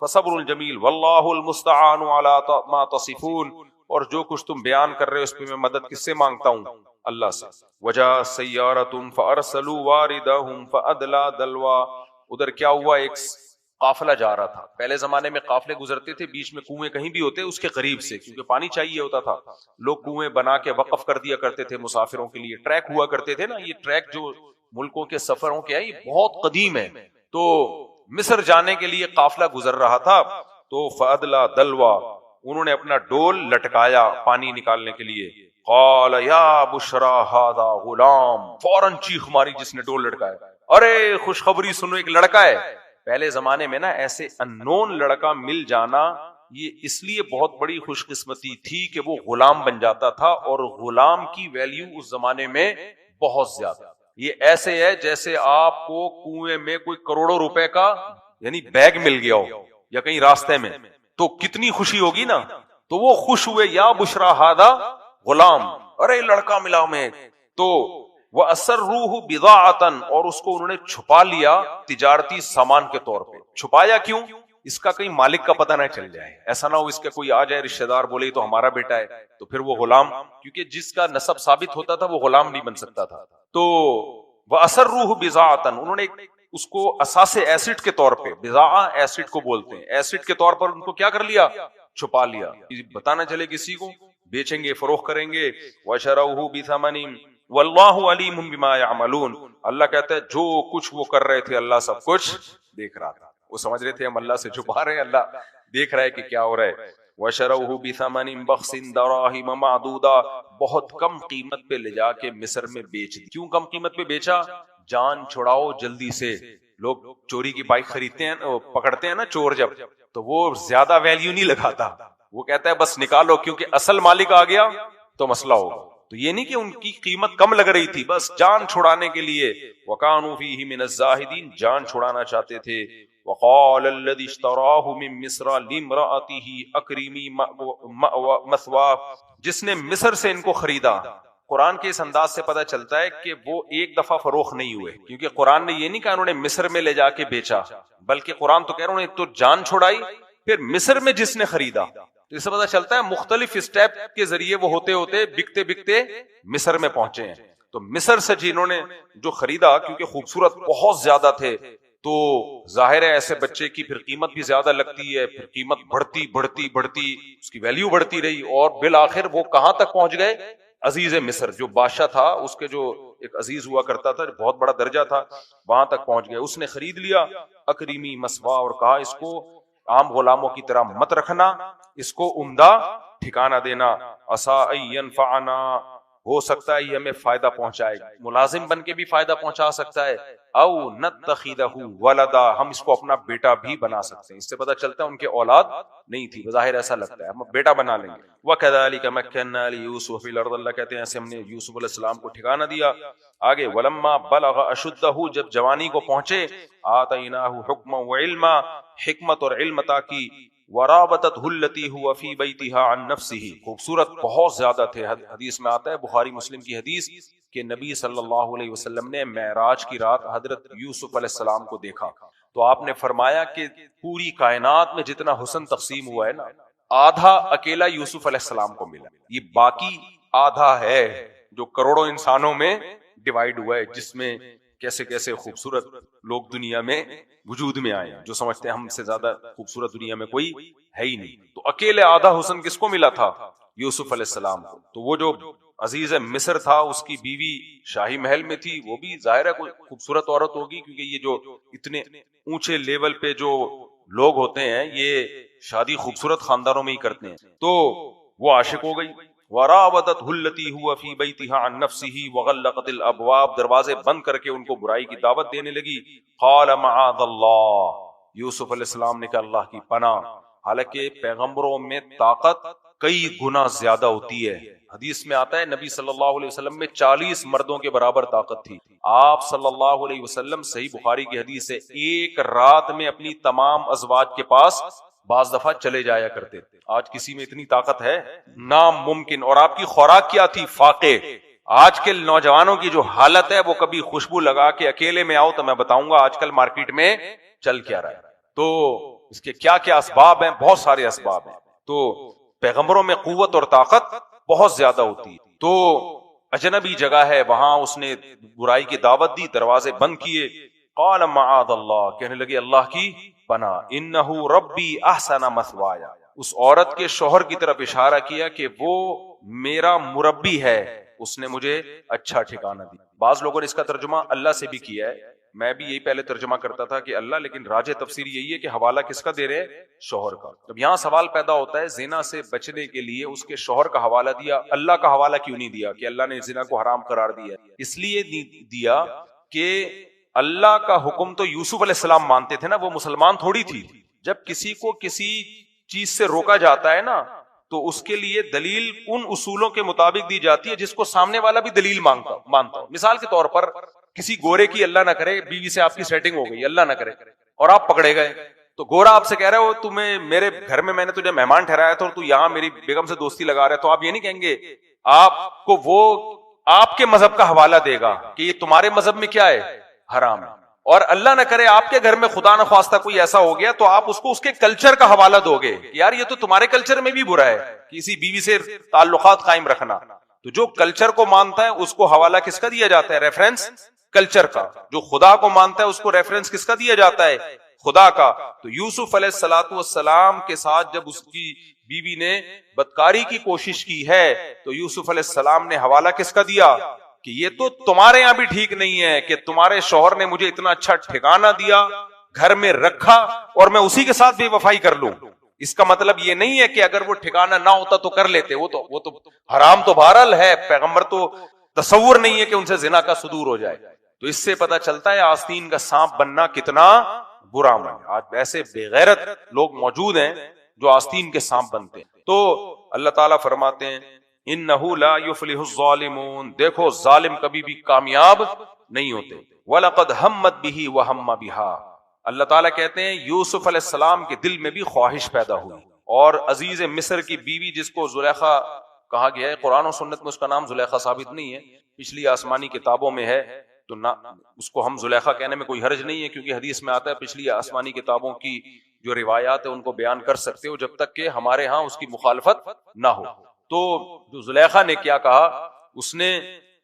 فصبر جمیل واللہ المستعان علی ما تصفون، اور جو کچھ تم بیان کر رہے ہو اس پہ میں مدد کس سے مانگتا ہوں؟ اللہ سے. وجاء سیارۃ فارسلوا واردہم فادلی دلوا، ادھر کیا ہوا، ایک قافلہ جا رہا تھا. پہلے زمانے میں قافلے گزرتے تھے, بیچ میں کنویں کہیں بھی ہوتے اس کے قریب سے, کیونکہ پانی چاہیے ہوتا تھا. لوگ کنویں بنا کے وقف کر دیا کرتے تھے مسافروں کے لیے. ٹریک ہوا کرتے تھے نا, یہ ٹریک جو ملکوں کے سفروں کے ہیں یہ بہت قدیم ہے. تو مصر جانے کے لیے قافلہ گزر رہا تھا, تو فادلا دلوا, انہوں نے اپنا ڈول لٹکایا پانی نکالنے کے لیے. قال یا بشرا ھذا غلام, فوراً چیخ ماری جس نے ڈول لٹکایا, ارے خوشخبری سنو, ایک لڑکا ہے. پہلے زمانے میں نا ایسے اننون لڑکا مل جانا یہ اس لیے بہت بڑی خوش قسمتی تھی کہ وہ غلام بن جاتا تھا, اور غلام کی ویلیو اس زمانے میں بہت زیادہ. یہ ایسے ہے جیسے آپ کو کنویں میں کوئی کروڑوں روپے کا یعنی بیگ مل گیا ہو یا کہیں راستے میں, تو کتنی خوشی ہوگی نا. تو وہ خوش ہوئے, یا بشرا ھذا غلام, ارے لڑکا ملا میں. تو وَأَسَرُّوهُ بِضَاعَةً, اور اس کو انہوں نے چھپا لیا تجارتی سامان کے طور پہ. چھپایا کیوں؟ اس کا کہیں مالک کا پتہ نہ چل جائے, ایسا نہ ہو اس کا کوئی آ جائے رشتہ دار بولے تو ہمارا بیٹا ہے, تو پھر وہ غلام, کیونکہ جس کا نسب ثابت ہوتا تھا وہ غلام نہیں بن سکتا تھا. تو وَأَسَرُّوهُ بِضَاعَةً, انہوں نے اس کو اساس ایسڈ کے طور پہ, بضاعہ ایسڈ کو بولتے ہیں, ایسڈ کے طور پر ان کو کیا کر لیا, چھپا لیا, بتانا چلے کسی کو, بیچیں گے فروخت کریں گے. وَشَرَوْهُ بِثَمَنٍ واللہ علیم بما یعملون, اللہ کہتا ہے جو کچھ وہ کر رہے تھے اللہ سب کچھ دیکھ رہا تھا. وہ سمجھ رہے تھے ہم اللہ سے چھپا رہے ہیں, اللہ دیکھ رہا ہے کہ کیا ہو رہا ہے. وَشَرَوْهُ بِثَمَنٍ بَخْسٍ دَرَاهِمَ مَعْدُودَةٍ, بہت کم قیمت پہ لے جا کے مصر میں بیچ دی. کیوں کم قیمت پہ بیچا؟ جان چھڑاؤ جلدی سے. لوگ چوری کی بائک خریدتے ہیں, پکڑتے ہیں نا چور, جب تو وہ زیادہ ویلیو نہیں لگاتا, وہ کہتا ہے بس نکالو, کیونکہ اصل مالک آ گیا تو مسئلہ ہوگا. تو یہ نہیں کہ ان کی قیمت کم لگ رہی تھی, بس جان چھڑانے کے لیے. وَكَانُوا فِيهِ مِنَ الزَّاهِدِينَ, جان چھڑانا چاہتے تھے. وَقَالَ الَّذِي اشْتَرَاهُ مِن مِّصْرَ لِامْرَأَتِهِ أَكْرِمِي مَثْوَاهُ, جس نے مصر سے ان کو خریدا. قرآن کے اس انداز سے پتہ چلتا ہے کہ وہ ایک دفعہ فروخت نہیں ہوئے, کیونکہ قرآن نے یہ نہیں کہا انہوں نے مصر میں لے جا کے بیچا, بلکہ قرآن تو کہہ رہا انہوں نے تو جان چھڑائی, پھر مصر میں جس نے خریدا. تو اس سے پتہ چلتا ہے مختلف اسٹیپ کے ذریعے وہ ہوتے ہوتے بکتے بکتے مصر میں پہنچے ہیں. تو مصر سے جنہوں نے جو خریدا, کیونکہ خوبصورت بہت زیادہ تھے, تو ظاہر ہے ایسے بچے کی پھر قیمت بھی زیادہ لگتی ہے, پھر قیمت بڑھتی بڑھتی بڑھتی اس کی ویلیو بڑھتی رہی, اور بالآخر وہ کہاں تک پہنچ گئے, عزیز مصر جو بادشاہ تھا اس کے جو ایک عزیز ہوا کرتا تھا, بہت بڑا درجہ تھا, وہاں تک پہنچ گئے. اس نے خرید لیا اکریمی مسوا, اور کہا اس کو عام غلاموں کی طرح مت رکھنا, اس کو عمدہ ٹھکانہ دینا. عسیٰ ان ینفعنا, ہو سکتا ہے یہ ہمیں فائدہ پہنچائے, ملازم بن کے بھی فائدہ پہنچا سکتا ہے. او نتخذہ ولدا, ہم اس کو اپنا بیٹا بھی بنا سکتے ہیں. اس سے پتہ چلتا ہے ان کے اولاد نہیں تھی, بظاہر ایسا لگتا ہے ہم بیٹا بنا لیں گے. وَكَذَلِكَ مَكَّنَّا لِيُوسُفَ فِي الْأَرْضِ, اللہ کہتے ہیں ایسے ہم نے یوسف علیہ السلام کو ٹھکانہ دیا. آگے وَلَمَّا بَلَغَ أَشُدَّهُ, جب جوانی کو پہنچے, آتَيْنَاهُ حُكْمًا وَعِلْمًا, حکمت اور علم عطا کی. وَرَابَطَتْهُ الَّتِي هُوَ فِي بَيْتِهَا عَن نَفْسِهِ, خوبصورت بہت زیادہ تھے. حدیث میں آتا ہے, بخاری مسلم کی حدیث, کہ نبی صلی اللہ علیہ وسلم نے معراج کی رات حضرت یوسف علیہ السلام کو دیکھا, تو آپ نے فرمایا کہ پوری کائنات میں جتنا حسن تقسیم ہوا ہے نا, آدھا اکیلا یوسف علیہ السلام کو ملا, یہ باقی آدھا ہے جو کروڑوں انسانوں میں ڈیوائیڈ ہوا ہے, جس میں کیسے کیسے خوبصورت لوگ دنیا میں وجود میں آئے, جو سمجھتے ہیں ہم سے زیادہ خوبصورت دنیا میں کوئی ہے ہی نہیں. تو اکیلے آدھا حسن کس کو ملا تھا, یوسف علیہ السلام کو. تو وہ جو عزیز مصر تھا, اس کی بیوی شاہی محل میں تھی, وہ بھی ظاہر ہے کوئی خوبصورت عورت ہوگی, کیونکہ یہ جو اتنے اونچے لیول پہ جو لوگ ہوتے ہیں یہ شادی خوبصورت خاندانوں میں ہی کرتے ہیں. تو وہ عاشق ہو گئی. وراودته التي هو في بيتها عن نفسه وغلقت الابواب, دروازے بند کر کے ان کو برائی کی دعوت دینے لگی. قال معاذ اللہ, یوسف علیہ السلام نے کہا اللہ کی پناہ. حالانکہ پیغمبروں میں طاقت کئی گنا زیادہ ہوتی ہے. حدیث میں آتا ہے نبی صلی اللہ علیہ وسلم میں 40 مردوں کے برابر طاقت تھی. آپ صلی اللہ علیہ وسلم, صحیح بخاری کی حدیث ہے, ایک رات میں اپنی تمام ازواج کے پاس بعض دفعہ چلے جایا کرتے. آج کسی میں اتنی طاقت ہے؟ ناممکن. اور آپ کی خوراک کیا تھی؟ فاقے. آج کے نوجوانوں کی جو حالت ہے, وہ کبھی خوشبو لگا کے اکیلے میں آؤ تو میں بتاؤں گا آج کل مارکیٹ میں چل کیا رہا ہے. تو اس کے کیا کیا اسباب ہیں, بہت سارے اسباب ہیں. تو پیغمبروں میں قوت اور طاقت بہت زیادہ ہوتی ہے. تو اجنبی جگہ ہے, وہاں اس نے برائی کی دعوت دی, دروازے بند کیے. قال معاذ اللہ، کہنے لگی اللہ کی پناہ، انہ ربی احسن مثوایا، اس عورت کے شوہر کی طرف اشارہ کیا کہ وہ میرا مربی ہے، اس نے مجھے اچھا ٹھکانہ دیا۔ بعض لوگوں نے اس کا ترجمہ اللہ سے بھی کیا ہے، میں بھی یہی پہلے ترجمہ کرتا تھا کہ اللہ، لیکن راجح تفسیر یہی ہے کہ حوالہ کس کا دے رہے ہیں؟ شوہر کا۔ اب یہاں سوال پیدا ہوتا ہے، زنا سے بچنے کے لیے اس کے شوہر کا حوالہ دیا، اللہ کا حوالہ کیوں نہیں دیا کہ اللہ نے زنا کو حرام قرار دیا؟ اس لیے دیا کہ اللہ کا حکم تو یوسف علیہ السلام مانتے تھے نا، وہ مسلمان تھوڑی تھی۔ جب کسی کو کسی چیز سے روکا جاتا ہے نا تو اس کے لیے دلیل ان اصولوں کے مطابق دی جاتی ہے جس کو سامنے والا بھی دلیل مانتا ہو۔ مثال کے طور پر کسی گورے کی اللہ نہ کرے بیوی سے آپ کی سیٹنگ ہو گئی، اللہ نہ کرے، اور آپ پکڑے گئے، تو گورا آپ سے کہہ رہے ہو تمہیں میرے گھر میں نے تجھے مہمان ٹھہرایا تھا اور تو یہاں میری بیگم سے دوستی لگا رہے، تو آپ یہ نہیں کہیں گے، آپ کو وہ آپ کے مذہب کا حوالہ دے گا کہ یہ تمہارے مذہب میں کیا ہے؟ حرام ہے۔ اور اللہ نہ کرے آپ کے گھر میں خدا نہ خواستہ کوئی ایسا ہو گیا تو آپ اس کو اس کے کلچر کا حوالہ دو گے کہ یار یہ تو تمہارے کلچر میں بھی برا ہے کسی بیوی سے تعلقات قائم رکھنا۔ تو جو کلچر کو مانتا ہے اس کو حوالہ کس کا دیا جاتا ہے؟ ریفرنس کلچر کا۔ جو خدا کو مانتا ہے اس کو ریفرنس کس کا دیا جاتا ہے؟ خدا کا۔ تو یوسف علیہ الصلوۃ والسلام کے ساتھ جب اس کی بیوی نے بدکاری کی کوشش کی ہے تو یوسف علیہ السلام نے حوالہ کس کا دیا کہ یہ تو تمہارے یہاں بھی ٹھیک نہیں ہے کہ تمہارے شوہر نے مجھے اتنا اچھا ٹھکانہ دیا، گھر میں رکھا، اور میں اسی کے ساتھ بے وفائی کر لوں۔ اس کا مطلب یہ نہیں ہے کہ اگر وہ ٹھکانہ نہ ہوتا تو کر لیتے، وہ تو حرام تو بہرحال ہے، پیغمبر تو تصور نہیں ہے کہ ان سے زنا کا صدور ہو جائے۔ تو اس سے پتہ چلتا ہے آستین کا سانپ بننا کتنا برا عمل ہے۔ آج ایسے بے غیرت لوگ موجود ہیں جو آستین کے سانپ بنتے ہیں۔ تو اللہ تعالیٰ فرماتے ہیں انہو لا یفلح الظالمون، دیکھو ظالم کبھی بھی کامیاب نہیں ہوتے۔ وَلَقَدْ هَمَّتْ بِهِ وَهَمَّ بِهَا، اللہ تعالیٰ کہتے ہیں یوسف علیہ السلام کے دل میں بھی خواہش پیدا ہوئی، اور عزیز مصر کی بیوی جس کو زلیخا کہا گیا ہے، قرآن و سنت میں اس کا نام زلیخا ثابت نہیں ہے، پچھلی آسمانی کتابوں میں ہے، تو نہ اس کو ہم زلیخا کہنے میں کوئی حرج نہیں ہے، کیونکہ حدیث میں آتا ہے پچھلی آسمانی کتابوں کی جو روایات ہے ان کو بیان کر سکتے ہو جب تک کہ ہمارے ہاں اس کی مخالفت نہ ہو۔ تو جو زلیخا نے کیا کہا، اس نے،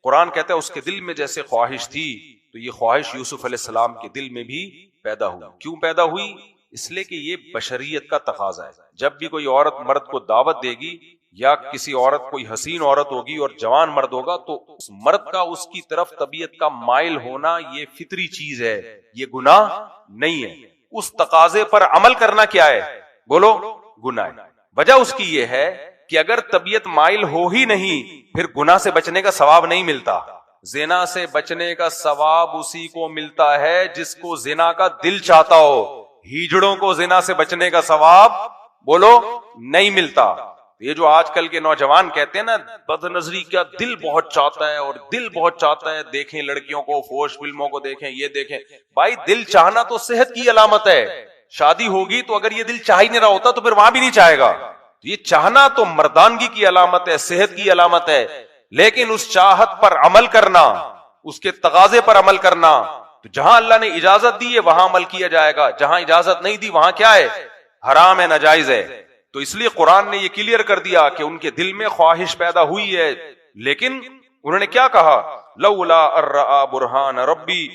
قرآن کہتا ہے اس کے دل میں جیسے خواہش تھی تو یہ خواہش یوسف علیہ السلام کے دل میں بھی پیدا ہوئی۔ کیوں پیدا ہوئی؟ اس لیے کہ یہ بشریت کا تقاضا ہے۔ جب بھی کوئی عورت مرد کو دعوت دے گی، یا کسی عورت کوئی حسین عورت ہوگی اور جوان مرد ہوگا، تو اس مرد کا اس کی طرف طبیعت کا مائل ہونا یہ فطری چیز ہے، یہ گناہ نہیں ہے۔ اس تقاضے پر عمل کرنا کیا ہے؟ بولو، گناہ ہے۔ وجہ اس کی یہ ہے کہ اگر طبیعت مائل ہو ہی نہیں پھر گناہ سے بچنے کا ثواب نہیں ملتا۔ زنا سے بچنے کا ثواب اسی کو ملتا ہے جس کو زنا کا دل چاہتا ہو، ہیجڑوں کو زنا سے بچنے کا ثواب بولو نہیں ملتا۔ یہ جو آج کل کے نوجوان کہتے ہیں نا بد نظری کا دل بہت چاہتا ہے، اور دل بہت چاہتا ہے، دیکھیں لڑکیوں کو، فوش فلموں کو دیکھیں، یہ دیکھیں، بھائی دل چاہنا تو صحت کی علامت ہے۔ شادی ہوگی تو اگر یہ دل چاہ ہی نہیں رہا ہوتا تو پھر وہاں بھی نہیں چاہے گا۔ یہ چاہنا تو مردانگی کی علامت ہے، صحت کی علامت ہے، لیکن اس چاہت پر عمل کرنا، اس کے تقاضے پر عمل کرنا، تو جہاں اللہ نے اجازت دی ہے وہاں عمل کیا جائے گا، جہاں اجازت نہیں دی وہاں کیا ہے؟ حرام ہے، ناجائز ہے۔ تو اس لیے قرآن نے یہ کلیئر کر دیا کہ ان کے دل میں خواہش پیدا ہوئی ہے، لیکن انہوں نے کیا کہا؟ لولا ارآ برہان ربی،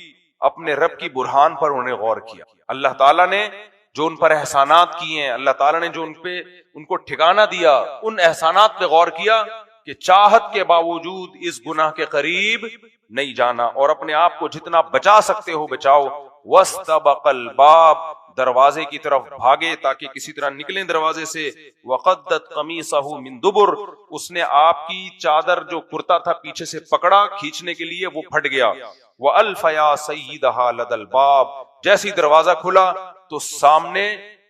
اپنے رب کی برہان پر انہوں نے غور کیا۔ اللہ تعالیٰ نے جو ان پر احسانات کیے ہیں، اللہ تعالیٰ نے جو ان کو ٹھکانہ دیا، ان احسانات پہ غور کیا کہ چاہت کے باوجود اس گناہ کے قریب نہیں جانا، اور اپنے آپ کو جتنا بچا سکتے ہو بچاؤ۔ واستبق الباب، دروازے کی طرف بھاگے تاکہ کسی طرح نکلیں دروازے سے۔ وقدت قمیصہ من دبر، اس نے آپ کی چادر جو کرتا تھا پیچھے سے پکڑا کھینچنے کے لیے، وہ پھٹ گیا۔ وَأَلْفَ يَا سَيِّدَهَا لَدَى الْبَابِ، جیسی دروازہ کھلا تو سامنے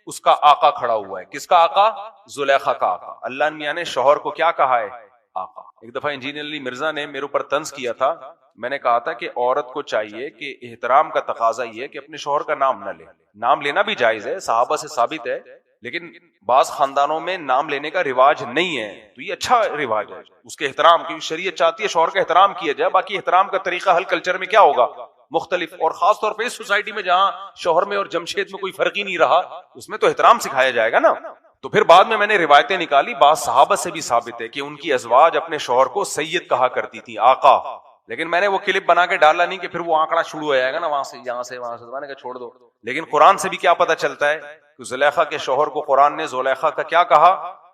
اس کا آقا کھڑا ہوا ہے۔ کس کا آقا؟ زلیخا کا آقا۔ اللہ میاں نے شوہر کو کیا کہا ہے؟ آقا۔ ایک دفعہ انجینئر علی مرزا نے میرے اوپر طنز کیا تھا، میں نے کہا تھا کہ عورت کو چاہیے کہ احترام کا تقاضا یہ ہے کہ اپنے شوہر کا نام نہ لے۔ نام لینا بھی جائز ہے، صحابہ سے ثابت ہے، لیکن بعض خاندانوں میں نام لینے کا رواج نہیں ہے، تو یہ اچھا رواج ہے اس کے احترام کی۔ شریعت چاہتی ہے شوہر کا احترام کیا جائے، باقی احترام کا طریقہ ہر کلچر میں کیا ہوگا؟ مختلف، اور خاص طور پہ اس سوسائٹی میں جہاں شوہر میں اور جمشید میں کوئی فرق ہی نہیں رہا، اس میں تو احترام سکھایا جائے گا نا۔ تو پھر بعد میں نے روایتیں نکالی، بعض صحابہ سے بھی ثابت ہے کہ ان کی ازواج اپنے شوہر کو سید کہا کرتی تھی، آقا۔ لیکن میں نے وہ کلپ بنا کے ڈالا نہیں کہ پھر وہ آنکڑا شروع ہو جائے گا نا وہاں سے یہاں سے وہاں سے، میں نے کہا چھوڑ دو. لیکن قرآن سے بھی کیا پتہ چلتا ہے کہ زلیخا کے شوہر کو قرآن نے زلیخا کا کیا کہا؟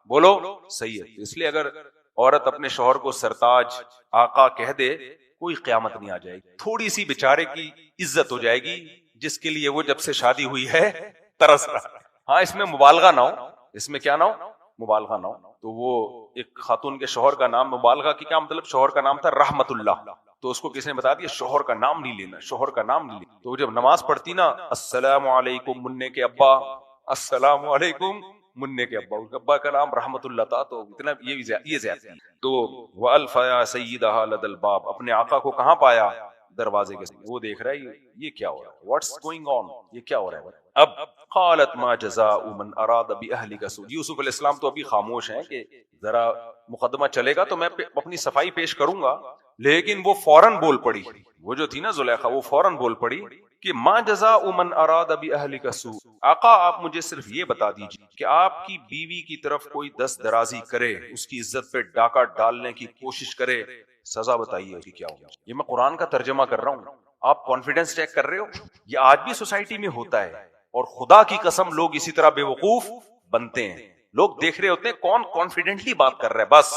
بولو سید. اس لیے اگر عورت اپنے شوہر کو سرتاج آقا کہہ دے کوئی قیامت نہیں آ جائے گی. تھوڑی سی بیچارے کی عزت ہو جائے گی جس کے لیے وہ جب سے شادی ہوئی ہے ترس رہا. ہاں اس میں مبالغہ نہ ہو، اس میں کیا نہ ہو؟ مبالغہ نہ ہو. تو وہ ایک خاتون کے شوہر کا نام، مبالغہ کی کیا مطلب؟ شوہر کا نام تھا رحمت اللہ، تو اس کو کسی نے بتا دیا شوہر کا نام نہیں لینا، شوہر کا نام نہیں لینا. تو جب نماز پڑھتی نا، السلام علیکم منع کے ابا، السلام علیکم منع کے ابا، اس کے ابا کا نام رحمت اللہ تھا، تو اتنا یہ زیادتی. تو وَأَلْفَ يَا سَيِّدَهَا لَدَى الْبَابِ، اپنے آقا کو کہاں پایا؟ دروازے کے سامنے. وہ دیکھ رہا ہے یہ کیا ہو رہا ہے، واٹس گوئنگ آن، یہ کیا ہو رہا ہے. اب قالت ما جزاء من اراد باهلك سوء، یوسف علیہ السلام تو ابھی خاموش ہیں کہ ذرا مقدمہ چلے گا تو میں اپنی صفائی پیش کروں گا. لیکن وہ فوراً بول پڑی، وہ جو تھی نا زلیخا، وہ فوراً بول پڑی کہ ما جزاء من اراد باهلك سوء، آقا آپ مجھے صرف یہ بتا دیجیے کہ آپ کی بیوی کی طرف کوئی دست درازی کرے، اس کی عزت پہ ڈاکہ ڈالنے کی کوشش کرے، سزا بتائیے کہ کیا ہوگا. یہ میں قرآن کا ترجمہ کر رہا ہوں، آپ کانفیڈنس چیک کر رہے ہو. یہ آج بھی سوسائٹی میں ہوتا ہے، اور خدا کی قسم لوگ اسی طرح بے وقوف بنتے ہیں. لوگ دیکھ رہے ہوتے ہیں کون کانفیڈنٹلی بات کر رہا ہے، بس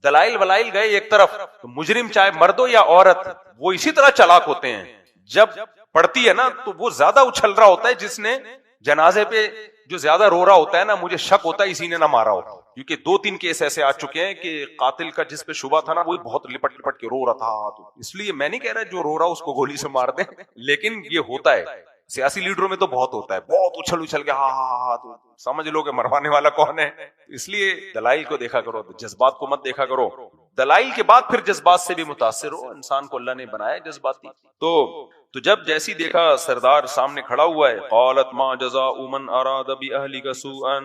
دلائل ولائل گئے ایک طرف. تو مجرم چاہے مرد ہو یا عورت، وہ اسی طرح چلاک ہوتے ہیں. جب پڑتی ہے نا تو وہ زیادہ اچھل رہا ہوتا ہے جس نے جنازے پہ جو زیادہ رو رہا ہوتا ہے نا، مجھے شک ہوتا ہے اسی نے نہ مارا ہو. کیونکہ 2-3 کیس ایسے آ چکے ہیں کہ قاتل کا جس پہ شبہ تھا نا، وہی بہت لپٹ لپٹ کے رو رہا تھا. تو اس لیے میں نہیں کہہ رہا جو رو رہا اس کو گولی سے مار دیں، لیکن یہ ہوتا ہے سیاسی لیڈروں میں تو بہت ہوتا ہے، بہت اچھل اچھل کے ہاں ہاں ہاں، تو سمجھ لو کہ مروانے والا کون ہے. اس لیے دلائل کو دیکھا کرو، جذبات کو مت دیکھا کرو. دلائل کے بعد پھر جذبات سے بھی متاثر ہو، انسان کو اللہ نے بنایا جذباتی. تو جب جیسی دیکھا سردار سامنے کھڑا ہوا ہے، قالت ما جزاء من اراد باهلك سوءا،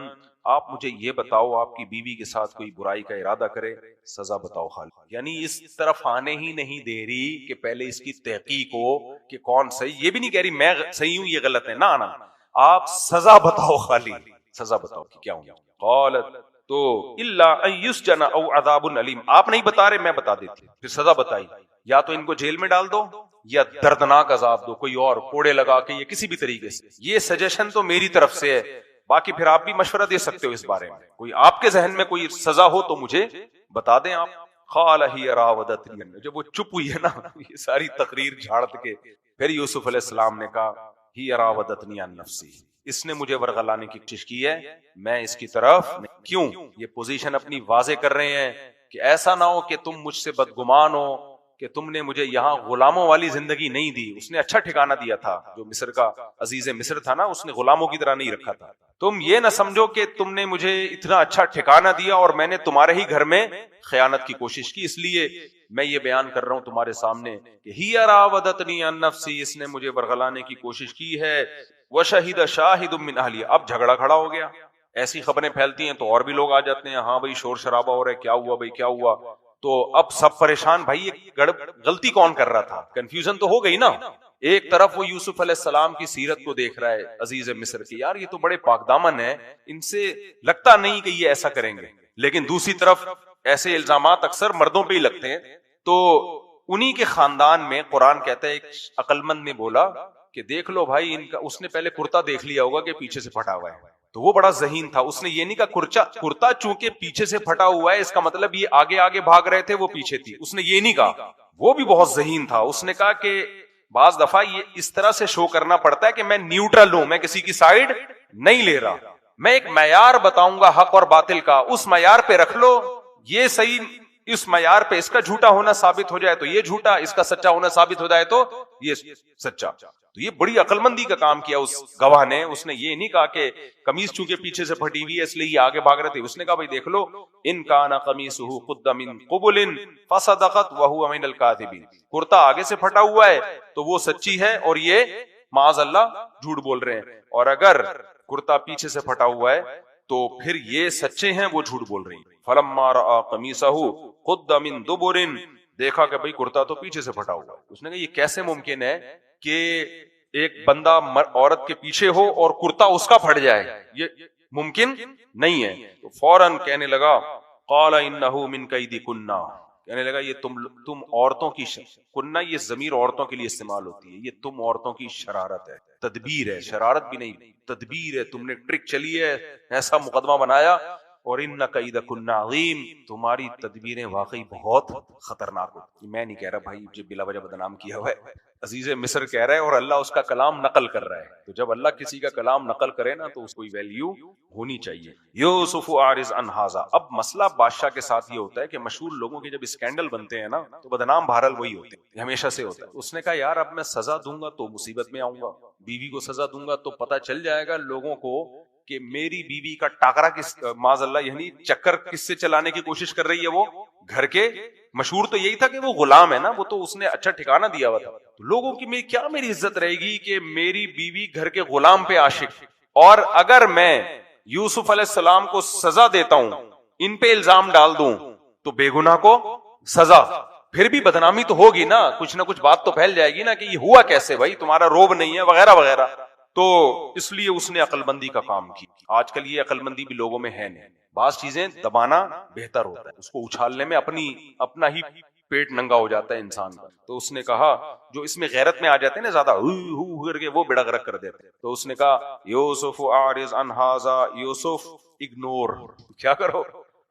آپ مجھے یہ بتاؤ آپ کی بیوی کے ساتھ کوئی برائی کا ارادہ کرے، سزا بتاؤ خالد. یعنی اس طرف آنے ہی نہیں دے رہی کہ پہلے اس کی تحقیق ہو کہ کون صحیح. یہ بھی نہیں کہہ رہی میں صحیح ہوں یہ غلط ہے، نہ آپ سزا بتاؤ خالد، سزا بتاؤ کہ کیا ہوں. قالت تو الا ان يسجن او عذاب علیم، آپ نہیں بتا رہے میں بتا دیتی. پھر سزا بتائی، یا تو ان کو جیل میں ڈال دو یا دردناک عذاب دو، کوئی اور کوڑے لگا کے یا کسی بھی طریقے سے. یہ سجیشن تو میری طرف سے ہے، باقی پھر آپ بھی مشورہ دے سکتے ہو اس بارے میں. کوئی آپ کے ذہن میں کوئی سزا ہو تو مجھے بتا دیں آپ. قال ہی راودتنی، جب وہ چپ ہوئی ہے نا یہ ساری تقریر جھاڑ کے، پھر یوسف علیہ السلام نے کہا ہی راودتنی عن نفسی، اس نے مجھے ورغلانے کی کوشش کی ہے، میں اس کی طرف کیوں. یہ پوزیشن اپنی واضح کر رہے ہیں کہ ایسا نہ ہو کہ تم مجھ سے بدگمان ہو کہ تم نے مجھے یہاں غلاموں والی زندگی نہیں دی. اس نے اچھا ٹھکانہ دیا تھا، جو مصر کا عزیز مصر تھا نا، اس نے غلاموں کی طرح نہیں رکھا تھا. تم یہ نہ سمجھو کہ تم نے مجھے اتنا اچھا ٹھکانہ دیا اور میں نے تمہارے ہی گھر میں خیانت کی کوشش کی. اس لیے میں یہ بیان کر رہا ہوں تمہارے سامنے کہ ہی راودتنی عن نفسی، اس نے مجھے ورغلانے کی کوشش کی ہے. وشہد شاہد من اہلی، اب جھگڑا کھڑا ہو گیا. ایسی خبریں پھیلتی ہیں تو اور بھی لوگ آ جاتے ہیں، ہاں بھائی شور شرابہ ہو رہا ہے، کیا ہوا بھائی کیا ہوا. تو اب سب پریشان، بھائی یہ غلطی کون کر رہا تھا. کنفیوژن تو ہو گئی نا. ایک طرف وہ یوسف علیہ السلام کی سیرت کو دیکھ رہا ہے عزیز مصر کی، یار یہ تو بڑے پاک دامن ہیں، ان سے لگتا نہیں کہ یہ ایسا کریں گے. لیکن دوسری طرف ایسے الزامات اکثر مردوں پہ ہی لگتے ہیں. تو انہی کے خاندان میں قرآن کہتا ہے ایک عقل مند نے بولا کہ دیکھ لو بھائی ان کا، اس نے پہلے کرتا دیکھ لیا ہوگا کہ پیچھے سے پھٹا ہوا ہے. تو وہ بڑا ذہین تھا، اس نے یہ نہیں کہا کرتا چونکہ پیچھے سے پھٹا ہوا ہے اس کا مطلب یہ آگے آگے بھاگ رہے تھے وہ پیچھے تھی. اس نے یہ نہیں کہا، وہ بھی بہت ذہین تھا. اس نے کہا کہ بعض دفعہ یہ اس طرح سے شو کرنا پڑتا ہے کہ میں نیوٹرل ہوں، میں کسی کی سائیڈ نہیں لے رہا، میں ایک معیار بتاؤں گا حق اور باطل کا، اس معیار پہ رکھ لو، یہ صحیح، اس معیار پہ اس کا جھوٹا ہونا ثابت ہو جائے تو یہ جھوٹا، اس کا سچا ہونا ثابت ہو جائے تو یہ سچا. تو یہ بڑی عقل مندی کا کام کیا اس گواہ نے. اس نے یہ نہیں کہا کہ قمیص چونکہ پیچھے سے پھٹی ہوئی ہے اس لیے یہ آگے بھاگ رہے تھے. اس نے کہا بھائی دیکھ لو، ان کان قمیصہ قد من قبل فصدقت وهو من الکاذبین، کرتا آگے سے پھٹا ہوا ہے تو وہ سچی ہے اور یہ معاذ اللہ جھوٹ بول رہے ہیں، اور اگر کرتا پیچھے سے پھٹا ہوا ہے تو پھر یہ سچے ہیں وہ جھوٹ بول رہی ہیں. فلما رأى قمیصہ قد من دبر، دیکھا کہ بھئی کرتا تو پیچھے سے پھٹا ہوا ہے. اس نے کہا یہ کیسے ممکن ہے کہ ایک بندہ عورت کے پیچھے ہو اور کرتا اس کا پھٹ جائے، یہ ممکن نہیں ہے. تو فوراً کہنے لگا قال انہ من کیدکن، کہنے لگا یہ تم عورتوں کی کننا، یہ ضمیر عورتوں کے لیے استعمال ہوتی ہے، یہ تم عورتوں کی شرارت ہے، تدبیر ہے، شرارت بھی نہیں، تدبیر ہے، تم نے ٹرک چلی ہے، ایسا مقدمہ بنایا، اور ان کیدکن عظیم، تمہاری تدبیریں واقعی بہت خطرناک ہوتی. میں نہیں کہہ رہا بھائی جو بلا وجہ بدنام کیا ہوا ہے، عزیز مصر کہہ رہا ہے اور اللہ اس کا کلام نقل کر رہا ہے. تو جب اللہ کسی کا کلام نقل کرے نا تو اس کو ویلیو ہونی چاہیے. یوسف عارض عن ھذا. اب مسئلہ بادشاہ کے ساتھ یہ ہوتا ہے کہ مشہور لوگوں کے جب اسکینڈل بنتے ہیں نا تو بدنام بہرحال وہی ہوتے ہیں، یہ ہمیشہ سے ہوتا ہے. اس نے کہا یار اب میں سزا دوں گا تو مصیبت میں آؤں گا، بیوی کو سزا دوں گا تو پتہ چل جائے گا لوگوں کو کہ میری بیوی کا ٹاکرا کس معاذ اللہ یعنی چکر کس سے چلانے کی کوشش کر رہی ہے، وہ گھر کے. مشہور تو یہی تھا کہ وہ غلام ہے نا، وہ تو اس نے اچھا ٹھکانہ دیا ہوا تھا. تو لوگوں کی کیا میری عزت رہے گی کہ میری بیوی گھر کے غلام پہ عاشق. اور اگر میں یوسف علیہ السلام کو سزا دیتا ہوں، ان پہ الزام ڈال دوں تو بے گناہ کو سزا، پھر بھی بدنامی تو ہوگی نا، کچھ نہ کچھ بات تو پھیل جائے گی نا کہ یہ ہوا کیسے بھائی، تمہارا روب نہیں ہے وغیرہ وغیرہ. تو اس لیے اس نے عقل مندی کا کام کی. آج کل یہ عقل مندی بھی لوگوں میں ہے نہیں، بعض چیزیں دبانا بہتر ہوتا ہے، اس کو اچھالنے میں اپنا ہی پیٹ ننگا ہو جاتا ہے انسان کا. تو اس نے کہا جو اس میں غیرت میں آ جاتے ہیں نا زیادہ ہو کر کے وہ بڑا غرق کر دیتے ہیں. تو اس نے کہا یوسف اعرض عن ھذا، یوسف اگنور، کیا کرو،